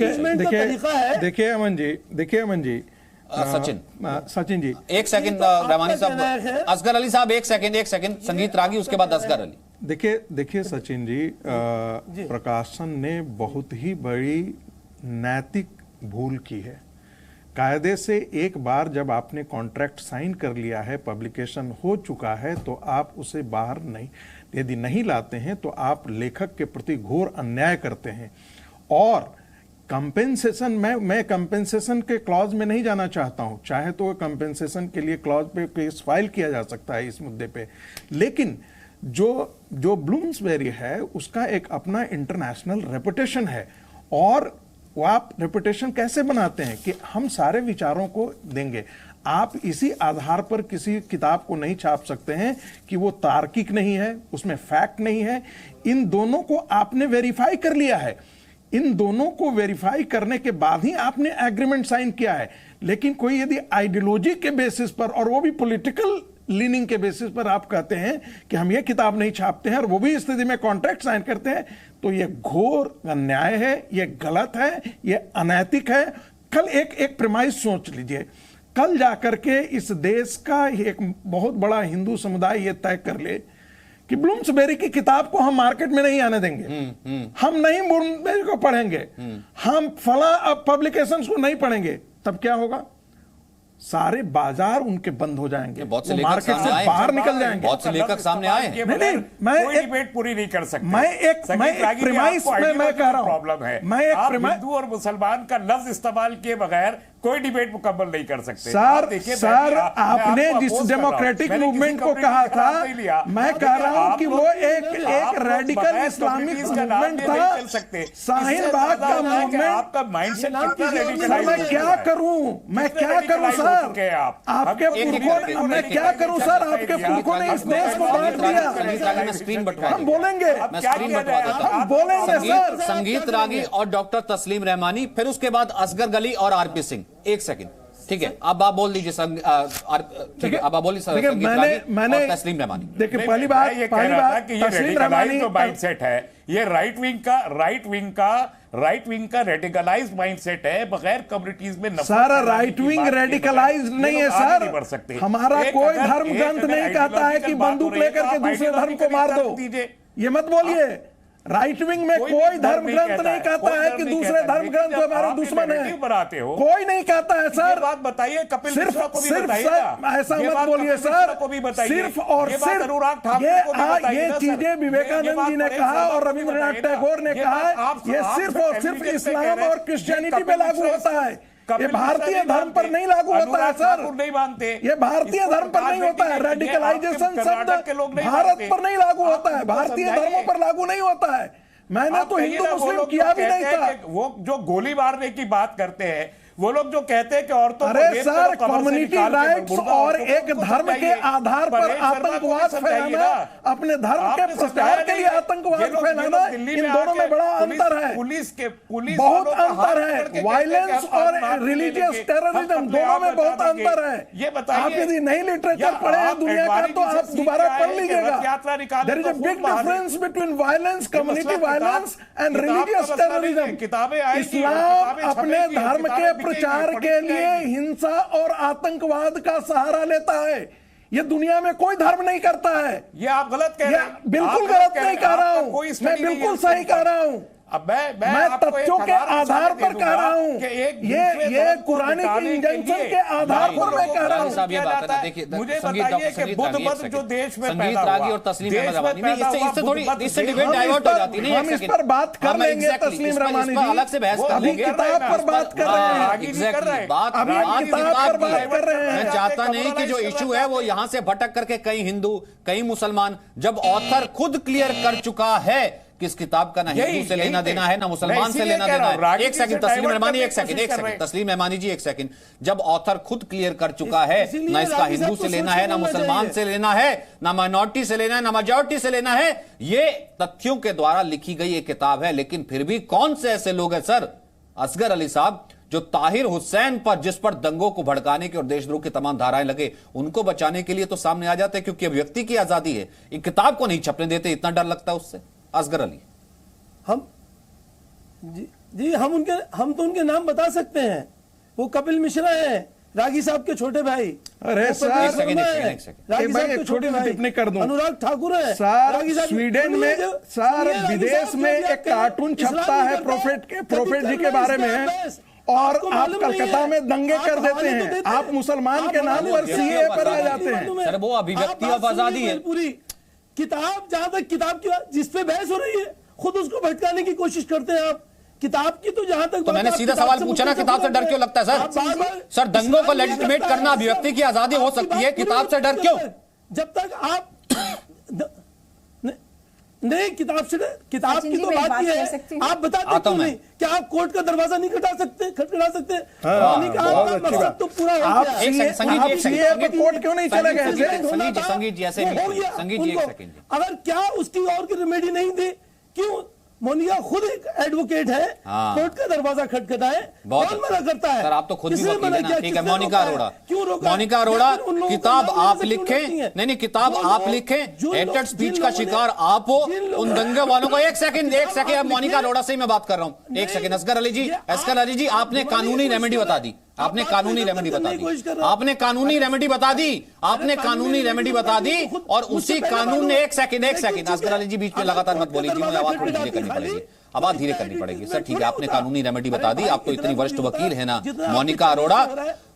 Speaker 1: चाहिए।
Speaker 5: देखिए अमन जी, सचिन जी एक सेकंड,
Speaker 1: रहमानी साहब, असगर अली साहब एक सेकंड, संगीत रागी, उसके बाद असगर अली।
Speaker 5: देखिए सचिन जी, प्रकाशन ने बहुत ही बड़ी नैतिक भूल की है। कायदे से एक बार जब आपने कॉन्ट्रैक्ट साइन कर लिया है, पब्लिकेशन हो चुका है, तो आप उसे बाहर नहीं, यदि नहीं लाते हैं तो आप लेखक के प्रति घोर अन्याय करते हैं। और कंपेंसेशन, मैं कंपेंसेशन के क्लॉज में नहीं जाना चाहता हूं, चाहे तो कंपेंसेशन के लिए क्लॉज पे केस फाइल किया जा सकता है इस मुद्दे पे, लेकिन जो ब्लूम्सबेरी है उसका एक अपना इंटरनेशनल रेपुटेशन है। और वो आप रेपुटेशन कैसे बनाते हैं कि हम सारे विचारों को देंगे। आप इसी आधार पर किसी किताब को नहीं छाप सकते हैं कि वो तार्किक नहीं है, उसमें फैक्ट नहीं है। इन दोनों को आपने वेरीफाई कर लिया है, इन दोनों को वेरीफाई करने के बाद ही आपने एग्रीमेंट साइन किया है। लेकिन कोई यदि आइडियोलॉजी के बेसिस पर, और वो भी पॉलिटिकल लीनिंग के बेसिस पर आप कहते हैं कि हम ये किताब नहीं छापते हैं, और वो भी स्थिति में कॉन्ट्रैक्ट साइन करते हैं, तो ये घोर अन्याय है, ये गलत है, ये अनैतिक है। कल एक प्रेमाइस सोच लीजिए, कल जाकर के इस देश का एक बहुत बड़ा हिंदू समुदाय ये तय कर ले कि ब्लूम्सबेरी की किताब को हम मार्केट में नहीं आने देंगे, हम नहीं ब्लूम्सबेरी को पढ़ेंगे, हम फला पब्लिकेशंस को नहीं पढ़ेंगे, तब क्या होगा? सारे बाजार उनके बंद हो जाएंगे,
Speaker 1: बहुत से
Speaker 5: मार्केट से बाहर निकल जाएंगे।
Speaker 1: बहुत से लेखक सामने आए।
Speaker 5: नहीं, मैं
Speaker 2: कोई डिबेट पूरी नहीं कर सकता।
Speaker 5: मैं एक प्रेमाइस में मैं कह रहा हूं,
Speaker 2: प्रॉब्लम है, मैं एक हिंदू और मुसलमान का लफ्ज इस्तेमाल किए बगैर कोई डिबेट मुकम्मल नहीं कर सकते।
Speaker 5: सर आपने जिस डेमोक्रेटिक मूवमेंट को कहा था, मैं कह रहा हूं कि वो एक रेडिकल इस्लामिक मूवमेंट था। शाहीन बाग का मूवमेंट,
Speaker 2: आपका माइंडसेट कितना रेडिकल।
Speaker 5: मैं क्या करूं सर? आपके पुरखों, मैं क्या करूं सर? आपके पुरखों ने इस देश को बांट दिया।
Speaker 1: स्क्रीन बटवा,
Speaker 5: हम बोलेंगे,
Speaker 1: हम
Speaker 5: बोलेंगे सर।
Speaker 1: संगीत रागी और डॉक्टर तस्लीम रहमानी, फिर उसके बाद असगर गली और आरपी सिंह। एक सेकंड, ठीक है, अब आप बोल दीजिए। ठीक है, अब आप बोलिए। मैंने तस्लीम रहमानी,
Speaker 5: देखिए पहली बात
Speaker 2: कि ये रेडिकलाइज्ड जो माइंडसेट है, ये राइट विंग का रेडिकलाइज्ड माइंडसेट है, बगैर कम्युनिटीज में
Speaker 5: सारा राइट विंग रेडिकलाइज्ड नहीं है सर। हमारा कोई धर्म ग्रंथ नहीं कहता है कि बंदूक लेकर के दूसरे धर्म को मार दो, ये मत बोलिए। राइट विंग में कोई धर्म ग्रंथ नहीं कहता है कि दूसरे धर्म ग्रंथ हमारे दुश्मन है, बनाते हो, कोई नहीं कहता है सर। बात बताइए, कपिल मिश्रा को भी बताइए, ऐसा मत बोलिए सर। सिर्फ और सिर्फ ये चीजें विवेकानंद जी ने कहा और रविंद्रनाथ टैगोर ने कहा, ये सिर्फ और सिर्फ इस्लाम और क्रिश्चियनिटी पे लागू होता है, ये भारतीय धर्म पर नहीं लागू होता है सर। नहीं मानते, ये भारतीय धर्म पर नहीं होता है। रेडिकलाइजेशन शब्द भारत पर नहीं लागू होता है, भारतीय धर्मों पर लागू नहीं होता है। मैंने तो हिंदू मुस्लिम किया भी नहीं था।
Speaker 2: वो जो गोली मारने की बात करते हैं, वो लोग जो कहते हैं कि औरतों
Speaker 5: अरे
Speaker 2: को रेप
Speaker 5: सर,
Speaker 2: करो, कमर से
Speaker 5: कम्युनिटी
Speaker 2: निकाल के
Speaker 5: राइट्स
Speaker 2: मुर्गा
Speaker 5: और
Speaker 2: औरतों
Speaker 5: एक
Speaker 2: को
Speaker 5: धर्म के
Speaker 2: समझाइए।
Speaker 5: आधार पर
Speaker 2: परेश शर्मा को
Speaker 5: आतंकवाद
Speaker 2: भी समझाइए
Speaker 5: फैलाना,
Speaker 2: ना।
Speaker 5: अपने धर्म के
Speaker 2: आपने
Speaker 5: प्रचार
Speaker 2: समझाया
Speaker 5: के लिए
Speaker 2: नहीं।
Speaker 5: आतंकवाद
Speaker 2: ये लोग
Speaker 5: फैलाना,
Speaker 2: दिल्ली
Speaker 5: इन
Speaker 2: में
Speaker 5: दोनों में
Speaker 2: आके
Speaker 5: बड़ा अंतर है,
Speaker 2: पुलिस
Speaker 5: बहुत
Speaker 2: वालों को हाथ
Speaker 5: अंतर
Speaker 2: पकड़ के
Speaker 5: है।
Speaker 2: कहते हैं
Speaker 5: वायलेंस
Speaker 2: कि हम
Speaker 5: और
Speaker 2: मार नहीं
Speaker 5: रिलीजियस
Speaker 2: लेंगे,
Speaker 5: टेररिज्म
Speaker 2: हम अपने
Speaker 5: दोनों
Speaker 2: आप
Speaker 5: में बहुत
Speaker 2: बचा देंगे।
Speaker 5: अंतर है।
Speaker 2: ये बताइए,
Speaker 5: आप यदि नहीं लिटरेचर
Speaker 2: या
Speaker 5: पढ़े हैं
Speaker 2: आप
Speaker 5: दुनिया का
Speaker 2: एडवाणी
Speaker 5: तो
Speaker 2: जी से
Speaker 5: आप
Speaker 2: सीख
Speaker 5: दोबारा
Speaker 2: के
Speaker 5: पढ़
Speaker 2: आए कि
Speaker 5: लीजिएगा।
Speaker 2: रथ यात्रा निकाले
Speaker 5: देयर इज
Speaker 2: तो
Speaker 5: अ बिग
Speaker 2: खूब बहादुरी।
Speaker 5: Difference between violence, community violence and
Speaker 2: किताब
Speaker 5: रिलीजियस
Speaker 2: का मसला नहीं है,
Speaker 5: टेररिज्म।
Speaker 2: किताबें आएंगी,
Speaker 5: इस्लाम
Speaker 2: किताबें
Speaker 5: अपने
Speaker 2: छपेंगी,
Speaker 5: धर्म के
Speaker 2: किताबें
Speaker 5: प्रचार
Speaker 2: बिकेंगी,
Speaker 5: के
Speaker 2: पढ़ी
Speaker 5: लिए
Speaker 2: जाएंगी।
Speaker 5: हिंसा और आतंकवाद का सहारा लेता है। ये दुनिया में कोई धर्म नहीं करता है।
Speaker 2: ये आप गलत कह रहे हैं।
Speaker 5: बिल्कुल
Speaker 2: आप
Speaker 5: गलत
Speaker 2: कह
Speaker 5: नहीं
Speaker 2: रहे
Speaker 5: कह
Speaker 2: हैं।
Speaker 5: रहा
Speaker 2: आपका
Speaker 5: हूं,
Speaker 2: कोई
Speaker 5: मैं
Speaker 2: study नहीं है
Speaker 5: बिल्कुल
Speaker 2: इसके
Speaker 5: सही कह
Speaker 2: ऊपर।
Speaker 5: रहा हूं।
Speaker 2: अब मैं
Speaker 5: मैं तथ्यों के आधार पर कह रहा हूं। ये कुरानिक इंजंक्शन के आधार पर मैं कह रहा हूं।
Speaker 1: साहब ये बात है ना, देखिए
Speaker 2: मुझे
Speaker 1: संगीत
Speaker 2: बताइए
Speaker 1: डॉक्टर
Speaker 2: कि बुद्ध मत जो देश में
Speaker 1: संगीत
Speaker 2: पैदा
Speaker 1: रागी
Speaker 2: हुआ,
Speaker 1: और तस्लीम
Speaker 2: देश
Speaker 1: अहमद
Speaker 2: में
Speaker 1: रवानी, नहीं,
Speaker 2: पैदा हुआ
Speaker 1: इससे थोड़ी
Speaker 2: बुद्ध मत
Speaker 1: इससे
Speaker 2: देश
Speaker 1: डिबेट
Speaker 2: में
Speaker 1: डाइवर्ट हो
Speaker 2: पैदा
Speaker 1: जाती नहीं।
Speaker 5: हम इस पर बात कर लेंगे तस्लीम रमानी जी,
Speaker 1: अलग से बहस कर
Speaker 5: अभी
Speaker 1: लेंगे।
Speaker 5: किताब पर बात कर रहे हैं।
Speaker 2: रागी नहीं कर रहे हैं।
Speaker 1: बात
Speaker 5: अभी
Speaker 1: बात
Speaker 5: किताब
Speaker 1: किताब
Speaker 5: पर बात
Speaker 1: की
Speaker 5: कर रहे हैं।
Speaker 1: मैं चाहता नहीं कि जो इशू है वो यहां से भटक करके कई हिंदू कई मुसलमान, जब ऑथर खुद क्लियर कर चुका है कि इस किताब का ना हिंदू से लेना देना है ना मुसलमान से लेना देना है। एक सेकंड तस्लीम रहमानी, एक सेकंड तस्लीम रहमानी जी, एक सेकंड। जब ऑथर खुद क्लियर कर चुका है ना इसका हिंदू से लेना है ना मुसलमान से लेना है ना माइनॉरिटी से लेना है ना मेजॉरिटी से लेना है, ये तथ्यों के द्वारा लिखी गई एक किताब है। लेकिन फिर भी कौन से ऐसे लोग हैं सर, असगर अली साहब, जो ताहिर हुसैन पर, जिस पर दंगों को भड़काने की और देशद्रोह की तमाम धाराएं लगे, उनको बचाने के लिए तो सामने आ जाते हैं क्योंकि व्यक्ति की आजादी है। एक किताब को नहीं छपने देते, इतना डर लगता है उससे। असगर अली,
Speaker 4: हम जी हम तो उनके नाम बता सकते हैं। वो कपिल मिश्रा है, रागी साहब के छोटे भाई।
Speaker 5: अरे
Speaker 4: वो
Speaker 5: सर,
Speaker 4: प्रदीप
Speaker 1: एक सेकंड,
Speaker 4: वर्मा
Speaker 1: एक
Speaker 4: है,
Speaker 1: सेकंड।
Speaker 4: रागी
Speaker 5: भाई,
Speaker 4: साहब
Speaker 5: एक
Speaker 4: के
Speaker 5: छोटी
Speaker 4: छोटे
Speaker 5: सी
Speaker 4: भाई।
Speaker 5: टिप्पणी कर दूं।
Speaker 4: अनुराग ठाकुर है
Speaker 5: सर,
Speaker 4: रागी साहब-
Speaker 5: स्वीडन में
Speaker 4: सुनिए,
Speaker 5: सर
Speaker 4: रागी
Speaker 5: विदेश
Speaker 4: साहब
Speaker 5: में
Speaker 4: जो
Speaker 5: एक कार्टून
Speaker 4: इस्लाम
Speaker 5: छपता है
Speaker 4: करता
Speaker 5: प्रोफेट जी के बारे में, और
Speaker 4: आपको
Speaker 5: आप
Speaker 4: मालूम नहीं
Speaker 5: कलकत्ता
Speaker 4: है।
Speaker 5: में दंगे
Speaker 4: आप
Speaker 5: कर देते
Speaker 4: हवाले तो
Speaker 5: हैं।
Speaker 4: देते
Speaker 5: आप
Speaker 4: हैं।
Speaker 5: मुसलमान
Speaker 4: आप
Speaker 5: के नाम
Speaker 4: हवाले
Speaker 5: पर
Speaker 4: तो देते
Speaker 5: सीए
Speaker 4: हैं।
Speaker 5: पर आ
Speaker 4: आपको
Speaker 5: जाते हैं।
Speaker 4: मालूम है।
Speaker 1: सर, वो अभिव्यक्ति
Speaker 4: आप
Speaker 1: ऑफ
Speaker 4: बात
Speaker 1: आजादी
Speaker 4: सुनिए
Speaker 1: है।
Speaker 4: पूरी किताब, जहां तक किताब की जिस पे बहस हो रही है, खुद उसको भटकाने की कोशिश करते हैं आप। किताब की तो जहां तक
Speaker 1: तो मैंने सीधा सवाल पूछा ना, किताब से डर क्यों लगता है सर? सर, दंगों को लेजिटिमेट करना अभिव्यक्ति की आजादी हो सकती है, किताब से डर क्यों?
Speaker 4: जब तक आप नहीं, किताब
Speaker 3: सचिन
Speaker 4: की
Speaker 3: जी,
Speaker 4: तो
Speaker 3: मैं एक
Speaker 4: बात
Speaker 3: बात
Speaker 4: की
Speaker 3: कह
Speaker 4: है।
Speaker 3: सकती हूँ?
Speaker 4: आप बताते
Speaker 1: आता
Speaker 4: क्यों
Speaker 1: हूं मैं।
Speaker 4: नहीं? क्या आप कोर्ट का दरवाजा नहीं खटखटा सकते?
Speaker 5: हाँ,
Speaker 4: उन्हीं का
Speaker 5: बहुत
Speaker 4: आपका
Speaker 5: अच्छी
Speaker 4: मकसद
Speaker 5: बात।
Speaker 4: तो पूरा हो
Speaker 5: आप
Speaker 4: गया।
Speaker 1: एक सेकंड, संगीत जी, एक
Speaker 5: सीए
Speaker 1: सेकंड,
Speaker 5: पे कोर्ट क्यों नहीं चले गए थे?
Speaker 1: संगीत जी, ऐसे नहीं। संगीत जी, एक सेकंड जी।
Speaker 4: अगर क्या उसकी और की रेमेडी नहीं थी, क्यों मोनिका खुद एक एडवोकेट है,
Speaker 1: हाँ।
Speaker 4: कोर्ट का दरवाजा खटखटाए,
Speaker 1: बहुत
Speaker 4: कौन मना करता है?
Speaker 1: सर, आप तो खुद भी
Speaker 4: किसने
Speaker 1: वकील
Speaker 4: मना
Speaker 1: है ना।
Speaker 4: किया?
Speaker 1: ठीक है,
Speaker 4: किसने
Speaker 1: मोनिका
Speaker 4: रोका है?
Speaker 1: अरोड़ा,
Speaker 4: क्यों रोका है?
Speaker 1: मोनिका
Speaker 4: या
Speaker 1: अरोड़ा,
Speaker 4: फिर उन लोगों का
Speaker 1: किताब
Speaker 4: नाम
Speaker 1: आप
Speaker 4: लेने से क्यों
Speaker 1: लिखें,
Speaker 4: डरती हैं?
Speaker 1: नहीं किताब
Speaker 4: जो
Speaker 1: आप
Speaker 4: लोग-
Speaker 1: लिखें,
Speaker 4: जो
Speaker 1: हेटेड
Speaker 4: लोग-
Speaker 1: स्पीच
Speaker 4: जिन
Speaker 1: का
Speaker 4: लोगों ने-
Speaker 1: शिकार आप हो,
Speaker 4: जिन लोगों
Speaker 1: उन
Speaker 4: ने-
Speaker 1: दंगे वालों को। एक सेकंड,
Speaker 4: आप
Speaker 1: मोनिका
Speaker 4: लिखिए।
Speaker 1: अरोड़ा से ही मैं बात कर रहा हूं। एक सेकंड, असगर अली जी, असगर अली जी, आपने कानूनी रेमेडी बता दी, आपने कानूनी रेमेडी बता दी, आपने कानूनी रेमेडी बता दी, आपने कानूनी रेमेडी बता दी, और उसी कानून ने, एक सेकंड, असगर अली जी बीच में लगातार मत बोलिए जी, मुझे आवाज थोड़ी धीरे करनी पड़ेगी, आवाज धीरे करनी पड़ेगी। सर ठीक है, आपने कानूनी रेमेडी बता दी, आप तो इतनी वरिष्ठ वकील है ना। मोनिका अरोड़ा,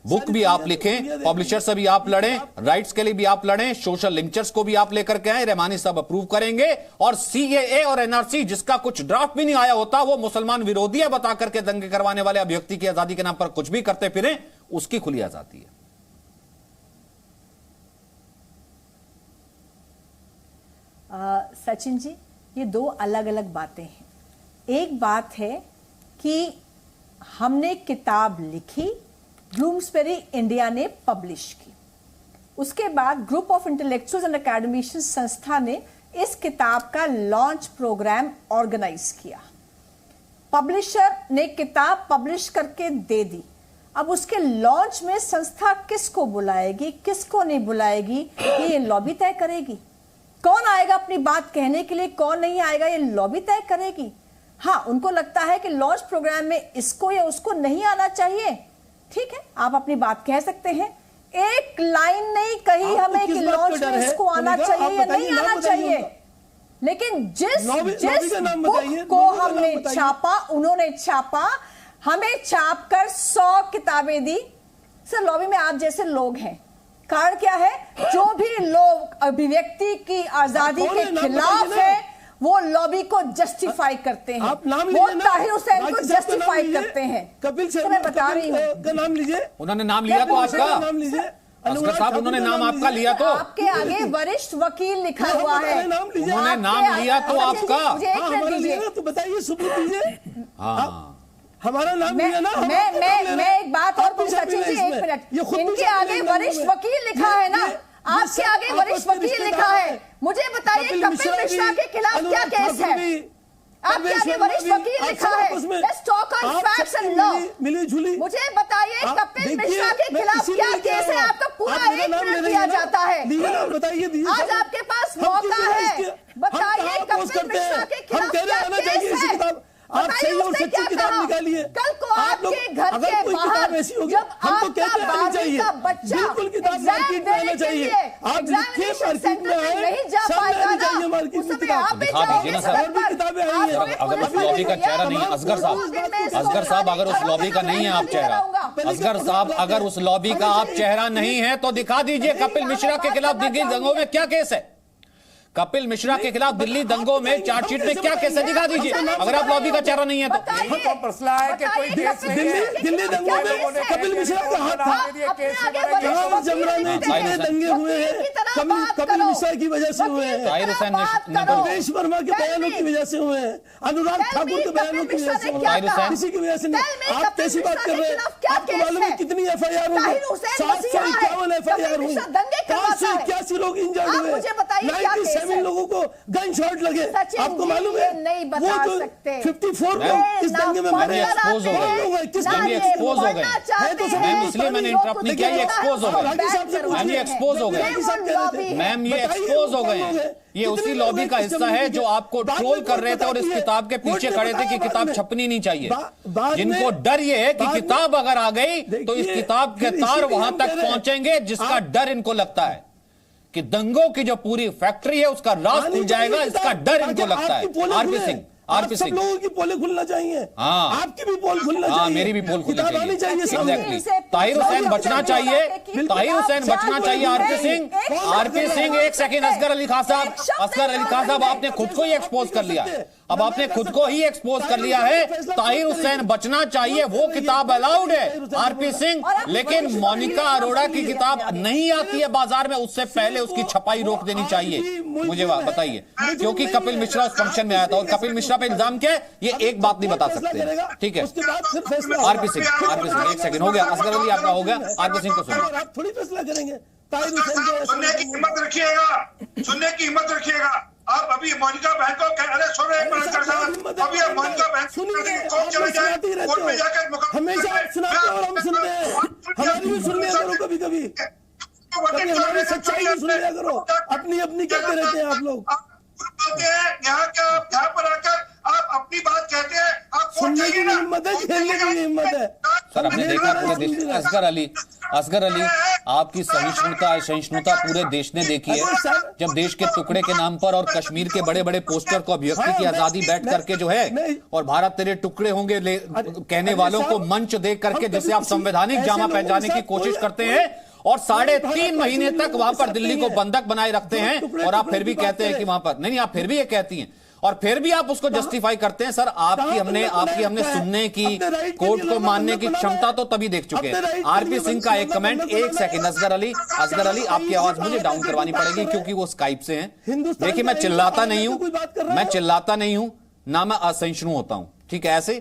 Speaker 1: बुक भी आप लिखें, पब्लिशर से भी आप लड़ें, राइट्स के लिए भी आप लड़ें, सोशल लिंचर्स को भी आप लेकर के आए, रहमानी साहब अप्रूव करेंगे, और सीएए और एनआरसी जिसका कुछ ड्राफ्ट भी नहीं आया होता, वो मुसलमान विरोधी है बता करके दंगे करवाने वाले अभिव्यक्ति की आजादी के नाम पर कुछ भी करते फिरें, उसकी खुली आजादी है।
Speaker 3: सचिन जी, ये दो अलग अलग बातें हैं। एक बात है कि हमने किताब लिखी, ब्लूम्सबेरी इंडिया ने पब्लिश की, उसके बाद group of intellectuals and academician संस्था ने इस किताब का लॉन्च प्रोग्राम ऑर्गेनाइज किया, पब्लिशर ने किताब पब्लिश करके दे दी। अब उसके लॉन्च में संस्था किसको बुलाएगी, किसको नहीं बुलाएगी, ये लॉबी तय करेगी। कौन आएगा अपनी बात कहने के लिए, कौन नहीं आएगा, ये लॉबी तय करेगी। हाँ, उनको लगता है कि लॉन्च प्रोग्राम में इसको या उसको नहीं आना चाहिए, ठीक है, आप अपनी बात कह सकते हैं। एक लाइन नहीं कही हमें कि लॉन्च में इसको आना चाहिए या नहीं आना चाहिए, लेकिन जिस बुक को हमने छापा, उन्होंने छापा, हमें छाप कर 100 किताबें दी। सर, लॉबी में आप जैसे लोग हैं, कारण क्या है, जो भी लोग अभिव्यक्ति की आजादी के खिलाफ है, वो लॉबी को जस्टिफाई करते हैं,
Speaker 4: आप नाम
Speaker 3: वो
Speaker 4: लीजिए,
Speaker 3: ताहिर हुसैन को जस्टिफाई करते हैं।
Speaker 4: कपिल
Speaker 3: तो मैं बता रही हूँ,
Speaker 4: का नाम लीजिए,
Speaker 1: उन्होंने नाम लिया तो आपका,
Speaker 4: नाम लीजिए,
Speaker 1: असगर साहब, उन्होंने नाम आपका लिया तो,
Speaker 3: आपके आगे वरिष्ठ वकील लिखा हुआ है,
Speaker 1: उन्होंने नाम लिया तो आपका,
Speaker 3: मुझे एक मिनट दीजिए।
Speaker 4: तो बताइए, सबूत दीजिए।
Speaker 1: हाँ,
Speaker 4: हमारा नाम लिया ना,
Speaker 3: मैं एक बात और पूछ सचिन जी, 1 मिनट, इनके आगे वरिष्ठ वकील लिखा है ना, आपके आगे वरिष्ठ वकील लिखा है, मुझे बताइए कपिल मिश्रा के खिलाफ क्या केस है? आपके आगे वरिष्ठ वकील लिखा है। Let's talk on facts and law.
Speaker 4: मिली-जुली
Speaker 3: मुझे बताइए कपिल मिश्रा के खिलाफ क्या केस है? आपका पूरा 1 मिनट दिया जाता है।
Speaker 4: बताइए,
Speaker 3: आज आपके पास मौका है, बताइए कपिल मिश्रा के खिलाफ क्या केस है?
Speaker 4: आप सही और सच्ची किताब निकालिए।
Speaker 3: कल को आपके घर के बाहर जब आपका 12वीं का बच्चा
Speaker 4: बिल्कुल किताब मार्केट में आना चाहिए। आप लिखिए मार्केट में आए,
Speaker 3: नहीं जा पाएगा ना,
Speaker 4: मार्केट में
Speaker 3: आप भी
Speaker 1: दिखा दीजिए ना सर।
Speaker 4: और भी किताबें आई हैं।
Speaker 1: अगर उस लॉबी का चेहरा नहीं है, असगर साहब अगर उस लॉबी का नहीं है आप चेहरा, असगर साहब अगर उस लॉबी का आप चेहरा नहीं है तो दिखा दीजिए कपिल मिश्रा के खिलाफ दिल्ली दंगों में क्या केस है? कपिल मिश्रा के खिलाफ दिल्ली दंगों में चार्जशीट में क्या केस है? दिखा दीजिए अगर आप लॉबी का चेहरा नहीं है तो।
Speaker 2: मसला है कि कोई देश
Speaker 4: दिल्ली दंगों में कपिल मिश्रा का हाथ था। जमरा में जितने दंगे हुए हैं कपिल मिश्रा की वजह से हुए हैं,
Speaker 1: ताहिर हुसैन
Speaker 4: देश वर्मा के बयानों की वजह से हुए हैं, अनुराग ठाकुर के बयानों की वजह से हुए हैं, किसी की वजह से नहीं। आप कैसी बात कर रहे हैं? आपको मालूम है कितनी FIR हुई? 751 FIR हुई, 581 लोग इंजर्ड हुए, 97 लोगों को गन शॉट लगे। आपको मालूम है वो जो 54 लोग इस दंगे में मरे,
Speaker 1: एक्सपोज हो गए, एक्सपोज हो गए मैम, इसलिए मैंने इंटरप्ट नहीं किया, ये एक्सपोज हो गए मैम, ये एक्सपोज हो गए मैम, ये एक्सपोज हो गए। ये उसी लॉबी का हिस्सा है जो आपको ट्रोल कर रहे थे और इस किताब के पीछे खड़े थे कि किताब छपनी नहीं चाहिए। जिनको डर ये है कि किताब अगर आ गई तो इस किताब के तार वहां तक पहुंचेंगे, जिसका डर इनको लगता है कि दंगों की जो पूरी फैक्ट्री है उसका राज खुल जाएगा, इसका डर इनको लगता है। आरपी सिंह
Speaker 4: सब लोगों की पोले खुलना चाहिए।
Speaker 1: हाँ,
Speaker 4: आपकी भी पोल खुलना चाहिए,
Speaker 1: मेरी भी पोल खुलना चाहिए।
Speaker 4: एग्जैक्टली।
Speaker 1: ताहिर हुसैन बचना चाहिए, ताहिर हुसैन बचना चाहिए। RP Singh 1 second. असगर अली खान साहब आपने खुद को ही एक्सपोज कर लिया, अब आपने खुद को ही एक्सपोज कर लिया है। ताहिर हुसैन बचना चाहिए, वो किताब अलाउड है आरपी सिंह, लेकिन मोनिका अरोड़ा की किताब नहीं आती है बाजार में, उससे पहले उसकी छपाई रोक देनी चाहिए। मुझे बताइए, क्योंकि कपिल मिश्रा उस फंक्शन में आया था और कपिल मिश्रा पे इल्जाम क्या है ये एक बात नहीं बता सकते, ठीक है। आरपी सिंह 1 सेकंड हो गया। असगर अली आपका हो गया, आरपी सिंह को सुनिए।
Speaker 4: आप थोड़ी फैसला करेंगे।
Speaker 6: सुनने की हिम्मत रखिएगा। आप अभी मोनिका बहन को अरे सुन रहे हैं, अभी आप मोनिका बहन कोर्ट चले जाए, कोर्ट में जाकर
Speaker 4: हमेशा सुनाते और हम सुनते हैं, हमारी भी सुन लिया करो कभी हमारी सच्चाई भी सुन लिया करो। अपनी कहते रहते हैं आप लोग, यहाँ पर आकर आप अपनी बात कहते हैं, आप सुनने की हिम्मत है, खेलने की हिम्मत है।
Speaker 1: सर आपने देखा पूरे देश, असगर अली आपकी सहिष्णुता पूरे देश ने देखी है। जब देश के टुकड़े के नाम पर और कश्मीर के बड़े बड़े पोस्टर को अभिव्यक्ति की आजादी बैठ करके जो है और भारत तेरे टुकड़े होंगे कहने वालों को मंच दे करके जिसे आप संवैधानिक जामा पहचाने की कोशिश करते हैं और 3.5 महीने तक वहां पर दिल्ली को बंधक बनाए रखते हैं और आप फिर भी कहते हैं कि वहां पर नहीं, आप फिर भी ये कहती हैं और फिर भी आप उसको जस्टिफाई करते हैं। सर आपकी हमने सुनने की, कोर्ट को मानने की क्षमता तो तभी देख चुके हैं। आरपी सिंह का एक कमेंट, 1 सेकंड। असगर अली आपकी आवाज मुझे डाउन करवानी पड़ेगी क्योंकि वो स्काइप से हैं। देखिए मैं चिल्लाता नहीं हूं ना मैं असहिष्णु होता हूं, ठीक है। ऐसा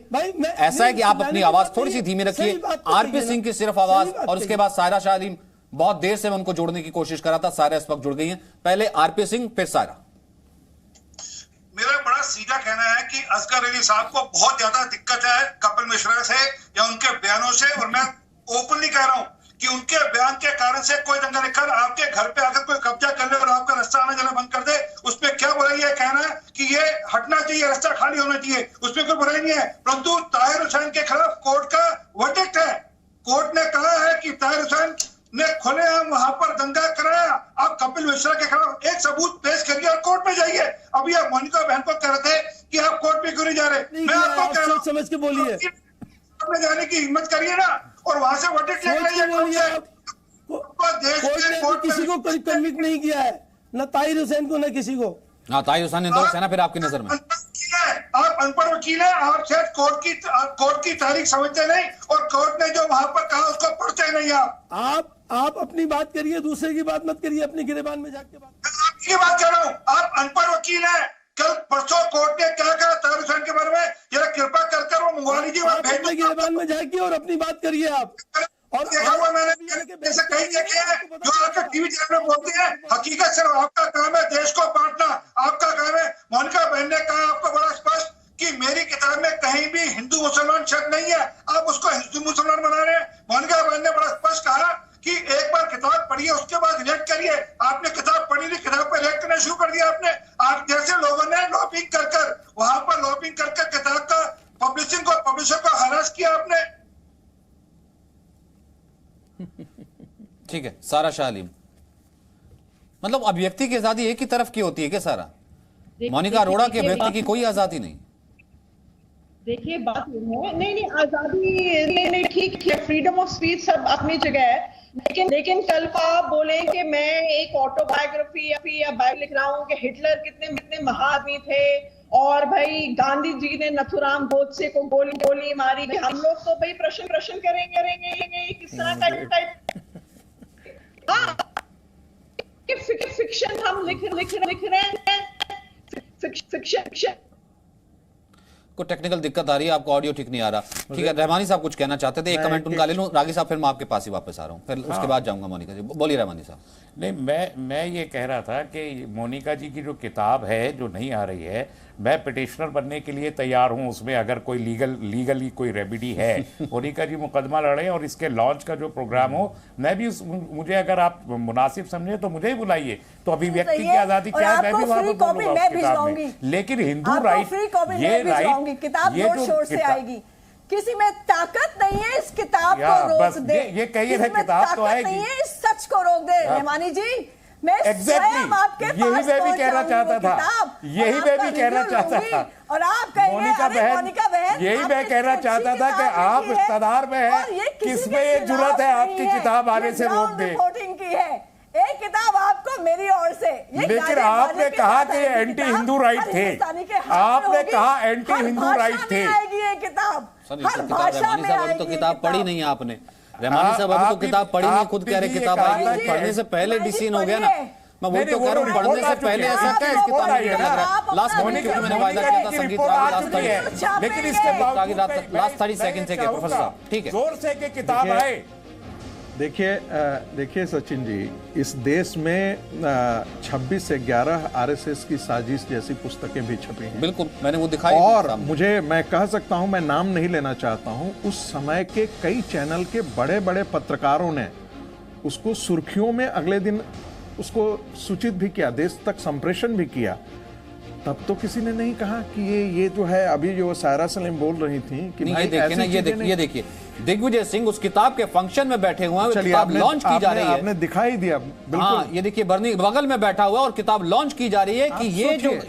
Speaker 1: है कि आप अपनी आवाज थोड़ी सी धीमी रखिए। आरपी सिंह की सिर्फ आवाज और उसके बाद सायरा शाह अली, बहुत देर से मैं उनको जोड़ने की कोशिश कर रहा था, सायरा इस वक्त जुड़ गई हैं। पहले आरपी सिंह फिर सायरा।
Speaker 6: मेरा बड़ा सीधा कहना है कि असगर अली साहब को बहुत ज्यादा दिक्कत है कपिल मिश्रा से या उनके बयानों से, और मैं ओपनली कह रहा हूं कि उनके बयान के कारण से कोई दंगा निकल आपके घर पे आकर कोई कब्जा कर ले और आपका रास्ता आना जाना बंद कर दे, उसमें क्या बुराई है? कहना है कि ये हटना चाहिए, रास्ता खाली होना चाहिए, उसमें कोई बुराई नहीं है। परंतु ताहिर हुसैन के खिलाफ कोर्ट का वर्डिक्ट है, कोर्ट ने कहा है कि ताहिर हुसैन ने खुलेआम वहां पर दंगा कराया। आप कपिल मिश्रा के खिलाफ एक सबूत पेश करिए और कोर्ट में जाइए। अभी आप मोनिका बहन को कह रहे थे कि आप कोर्ट में क्यों नहीं जा रहे, मैं आपको कह रहा हूं
Speaker 4: समझ के बोलिए,
Speaker 6: में जाने की हिम्मत करिए ना और वहां से वर्डिक्ट लेकर आइए।
Speaker 4: कोर्ट ने किसी को कोई कन्विक्ट नहीं किया है, न ताहिर हुसैन को न किसी को।
Speaker 1: हाँ, ताहिर हुसैन निर्दोष है ना फिर आपकी नजर में?
Speaker 6: आप अनपढ़ वकील हैं, आप शायद कोर्ट की तारीख समझते नहीं और कोर्ट ने जो वहां पर कहा उसको पढ़ते नहीं।
Speaker 4: आप अपनी बात करिए, दूसरे की बात मत करिए, अपनी गिरेबान में जाके
Speaker 6: आपकी बात कर रहा हूँ। आप अनपढ़ वकील हैं, कल परसों कोर्ट ने क्या कहा ताहिर हुसैन के बारे में, जरा कृपा कर वो मंगवा लीजिए, भेज
Speaker 4: गिरेबान में झांकिए और अपनी बात करिए आप। और
Speaker 6: देखा हुआ मैंने जैसे कई देखे हैं जो आपके टीवी चैनल में बोलते हैं, हकीकत सिर्फ आपका काम है देश को बांटना, आपका काम है। मोनिका बहन ने कहा आपको बड़ा स्पष्ट कि मेरी किताब में कहीं भी हिंदू मुसलमान शब्द नहीं है, आप उसको हिंदू मुसलमान बना रहे हैं। मोनिका बहन ने बड़ा स्पष्ट कहा कि एक बार किताब पढ़िए उसके बाद रिएक्ट करिए। आपने किताब पढ़ी नहीं, किताब पर रिएक्ट करना शुरू कर दिया आपने। आप जैसे लोगों ने लॉबिंग कर वहां पर लॉबिंग कर किताब का पब्लिशिंग को पब्लिशर को हरास किया आपने।
Speaker 1: ठीक है, सारा शाह अलीम, मतलब अभिव्यक्ति की आजादी एक ही तरफ की होती है क्या सारा? मोनिका अरोड़ा के अभिव्यक्ति की कोई आजादी नहीं।
Speaker 7: देखिए बात ये है, नहीं आजादी नहीं, ठीक है, फ्रीडम ऑफ स्पीच सब अपनी जगह है, लेकिन कल को आप बोले कि मैं एक ऑटोबायोग्राफी या बायो लिख रहा हूँ कि हिटलर कितने महाआदमी थे और भाई गांधी जी ने नथुराम गोडसे को गोली मारी, हम लोग तो भाई प्रश्न करेंगे किस तरह का हाँ, फिक्शन हम लिख रहे हैं, फिक्शन
Speaker 1: को टेक्निकल दिक्कत आ रही है, आपको ऑडियो ठीक नहीं आ रहा। ठीक है, रहमानी साहब कुछ कहना चाहते थे, एक कमेंट उनका ले लूं। रागी साहब फिर मैं आपके पास ही वापस आ रहा हूं, फिर उसके बाद जाऊंगा मोनिका जी। बोलिए रहमानी साहब।
Speaker 2: नहीं, मैं ये कह रहा था कि मोनिका जी की जो किताब है जो नहीं आ रही है, मैं पिटिशनर बनने के लिए तैयार हूं उसमें, अगर कोई लीगली कोई रेमेडी है मोनिका जी मुकदमा लड़े और इसके लॉन्च का जो प्रोग्राम हो, मैं भी मुझे अगर आप मुनासिब समझे तो मुझे ही बुलाइए। तो अभिव्यक्ति की आजादी क्या है, मैं भी वहां पर बोलूंगा उस किताब में। लेकिन हिंदू राइट, ये राइट,
Speaker 3: किताब जोर शोर से आएगी, किसी में ताकत नहीं है इस किताब को रोक दे।
Speaker 2: ये कहिए ना, किताब तो आएगी,
Speaker 3: नहीं है इस सच को रोक दे। रहमानी जी, मैं
Speaker 2: एग्जैक्टली यही मैं भी कहना चाहता था, यही मैं भी कहना चाहता था।
Speaker 3: और आप कहेंगे
Speaker 2: मोनिका बहन, यही मैं कहना चाहता था कि आप इख्तियार में है, किसमें ये जुर्रत है आपकी किताब आने से रोक दे।
Speaker 3: रिपोर्टिंग की है एक किताब आपको मेरी ओर से,
Speaker 2: लेकिन आपने कहा कि एंटी हिंदू राइट थे, आपने कहा एंटी हिंदू राइट थे।
Speaker 3: ये किताब
Speaker 1: रहमानी साहब अभी तो किताब पढ़ी नहीं है आपने। रहमानी साहब अभी तो किताब पढ़ी नहीं, खुद कह रहे किताब आएगी। पढ़ने से पहले डिसीजन हो गया ना, मैं वो तो कह रहा हूँ, पढ़ने से पहले ऐसा क्या इस किताब में लग रहा है? लास्ट मोनिका क्योंकि मैंने वायदा किया था संगीत
Speaker 2: लेकिन इसके
Speaker 1: लास्ट 30 सेकंड से क्या प्रोफेसर साहब, ठीक है,
Speaker 2: जोर से कि किताब आए।
Speaker 5: देखिए सचिन जी, इस देश में 26 से 11 आरएसएस की साजिश जैसी पुस्तकें भी छपी हैं।
Speaker 1: बिल्कुल, मैंने वो दिखाई।
Speaker 5: और मैं कह सकता हूं, मैं नाम नहीं लेना चाहता हूं, उस समय के कई चैनल के बड़े बड़े पत्रकारों ने उसको सुर्खियों में अगले दिन उसको सूचित भी किया, देश तक संप्रेषण भी किया। तब तो किसी ने नहीं कहा कि ये जो है, अभी जो सायरा सलीम बोल रही थी कि
Speaker 1: भाई देखिए ना, ये देखिए दिग्विजय सिंह उस किताब के फंक्शन में बैठे हुए हैं, किताब लॉन्च की जा रही है।
Speaker 5: आपने दिखाई दिया बिल्कुल।
Speaker 1: हाँ, ये देखिए बर्नी बगल में बैठा हुआ और किताब लॉन्च की जा रही है कि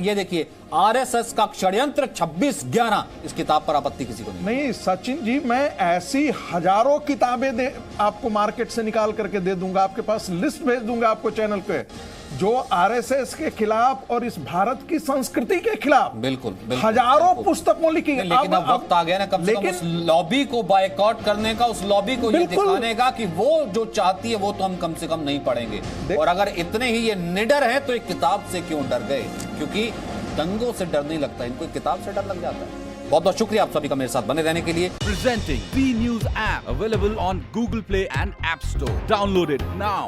Speaker 1: ये देखिए आरएसएस का षड्यंत्र 26/11, इस किताब पर आपत्ति किसी को
Speaker 5: नहीं। सचिन जी, मैं ऐसी हजारों किताबें आपको मार्केट से निकाल करके दे दूंगा, आपके पास लिस्ट भेज दूंगा आपको चैनल पे, जो आरएसएस के खिलाफ और इस भारत की संस्कृति के खिलाफ
Speaker 1: बिल्कुल
Speaker 5: हजारों पुस्तकों लिखी।
Speaker 1: लेकिन अब वक्त आ गया ना कम से कम उस लॉबी को बायकॉट करने का, उस लॉबी को ये दिखाने का कि वो जो चाहती है वो तो हम कम से कम नहीं पढ़ेंगे। और अगर इतने ही ये निडर है तो एक किताब से क्यों डर गए? क्योंकि दंगों से डर नहीं लगता, इनको किताब से डर लग जाता है। बहुत बहुत शुक्रिया आप सभी का मेरे साथ बने रहने के लिए।
Speaker 8: Presenting B News app available on Google Play and App Store. Download it now.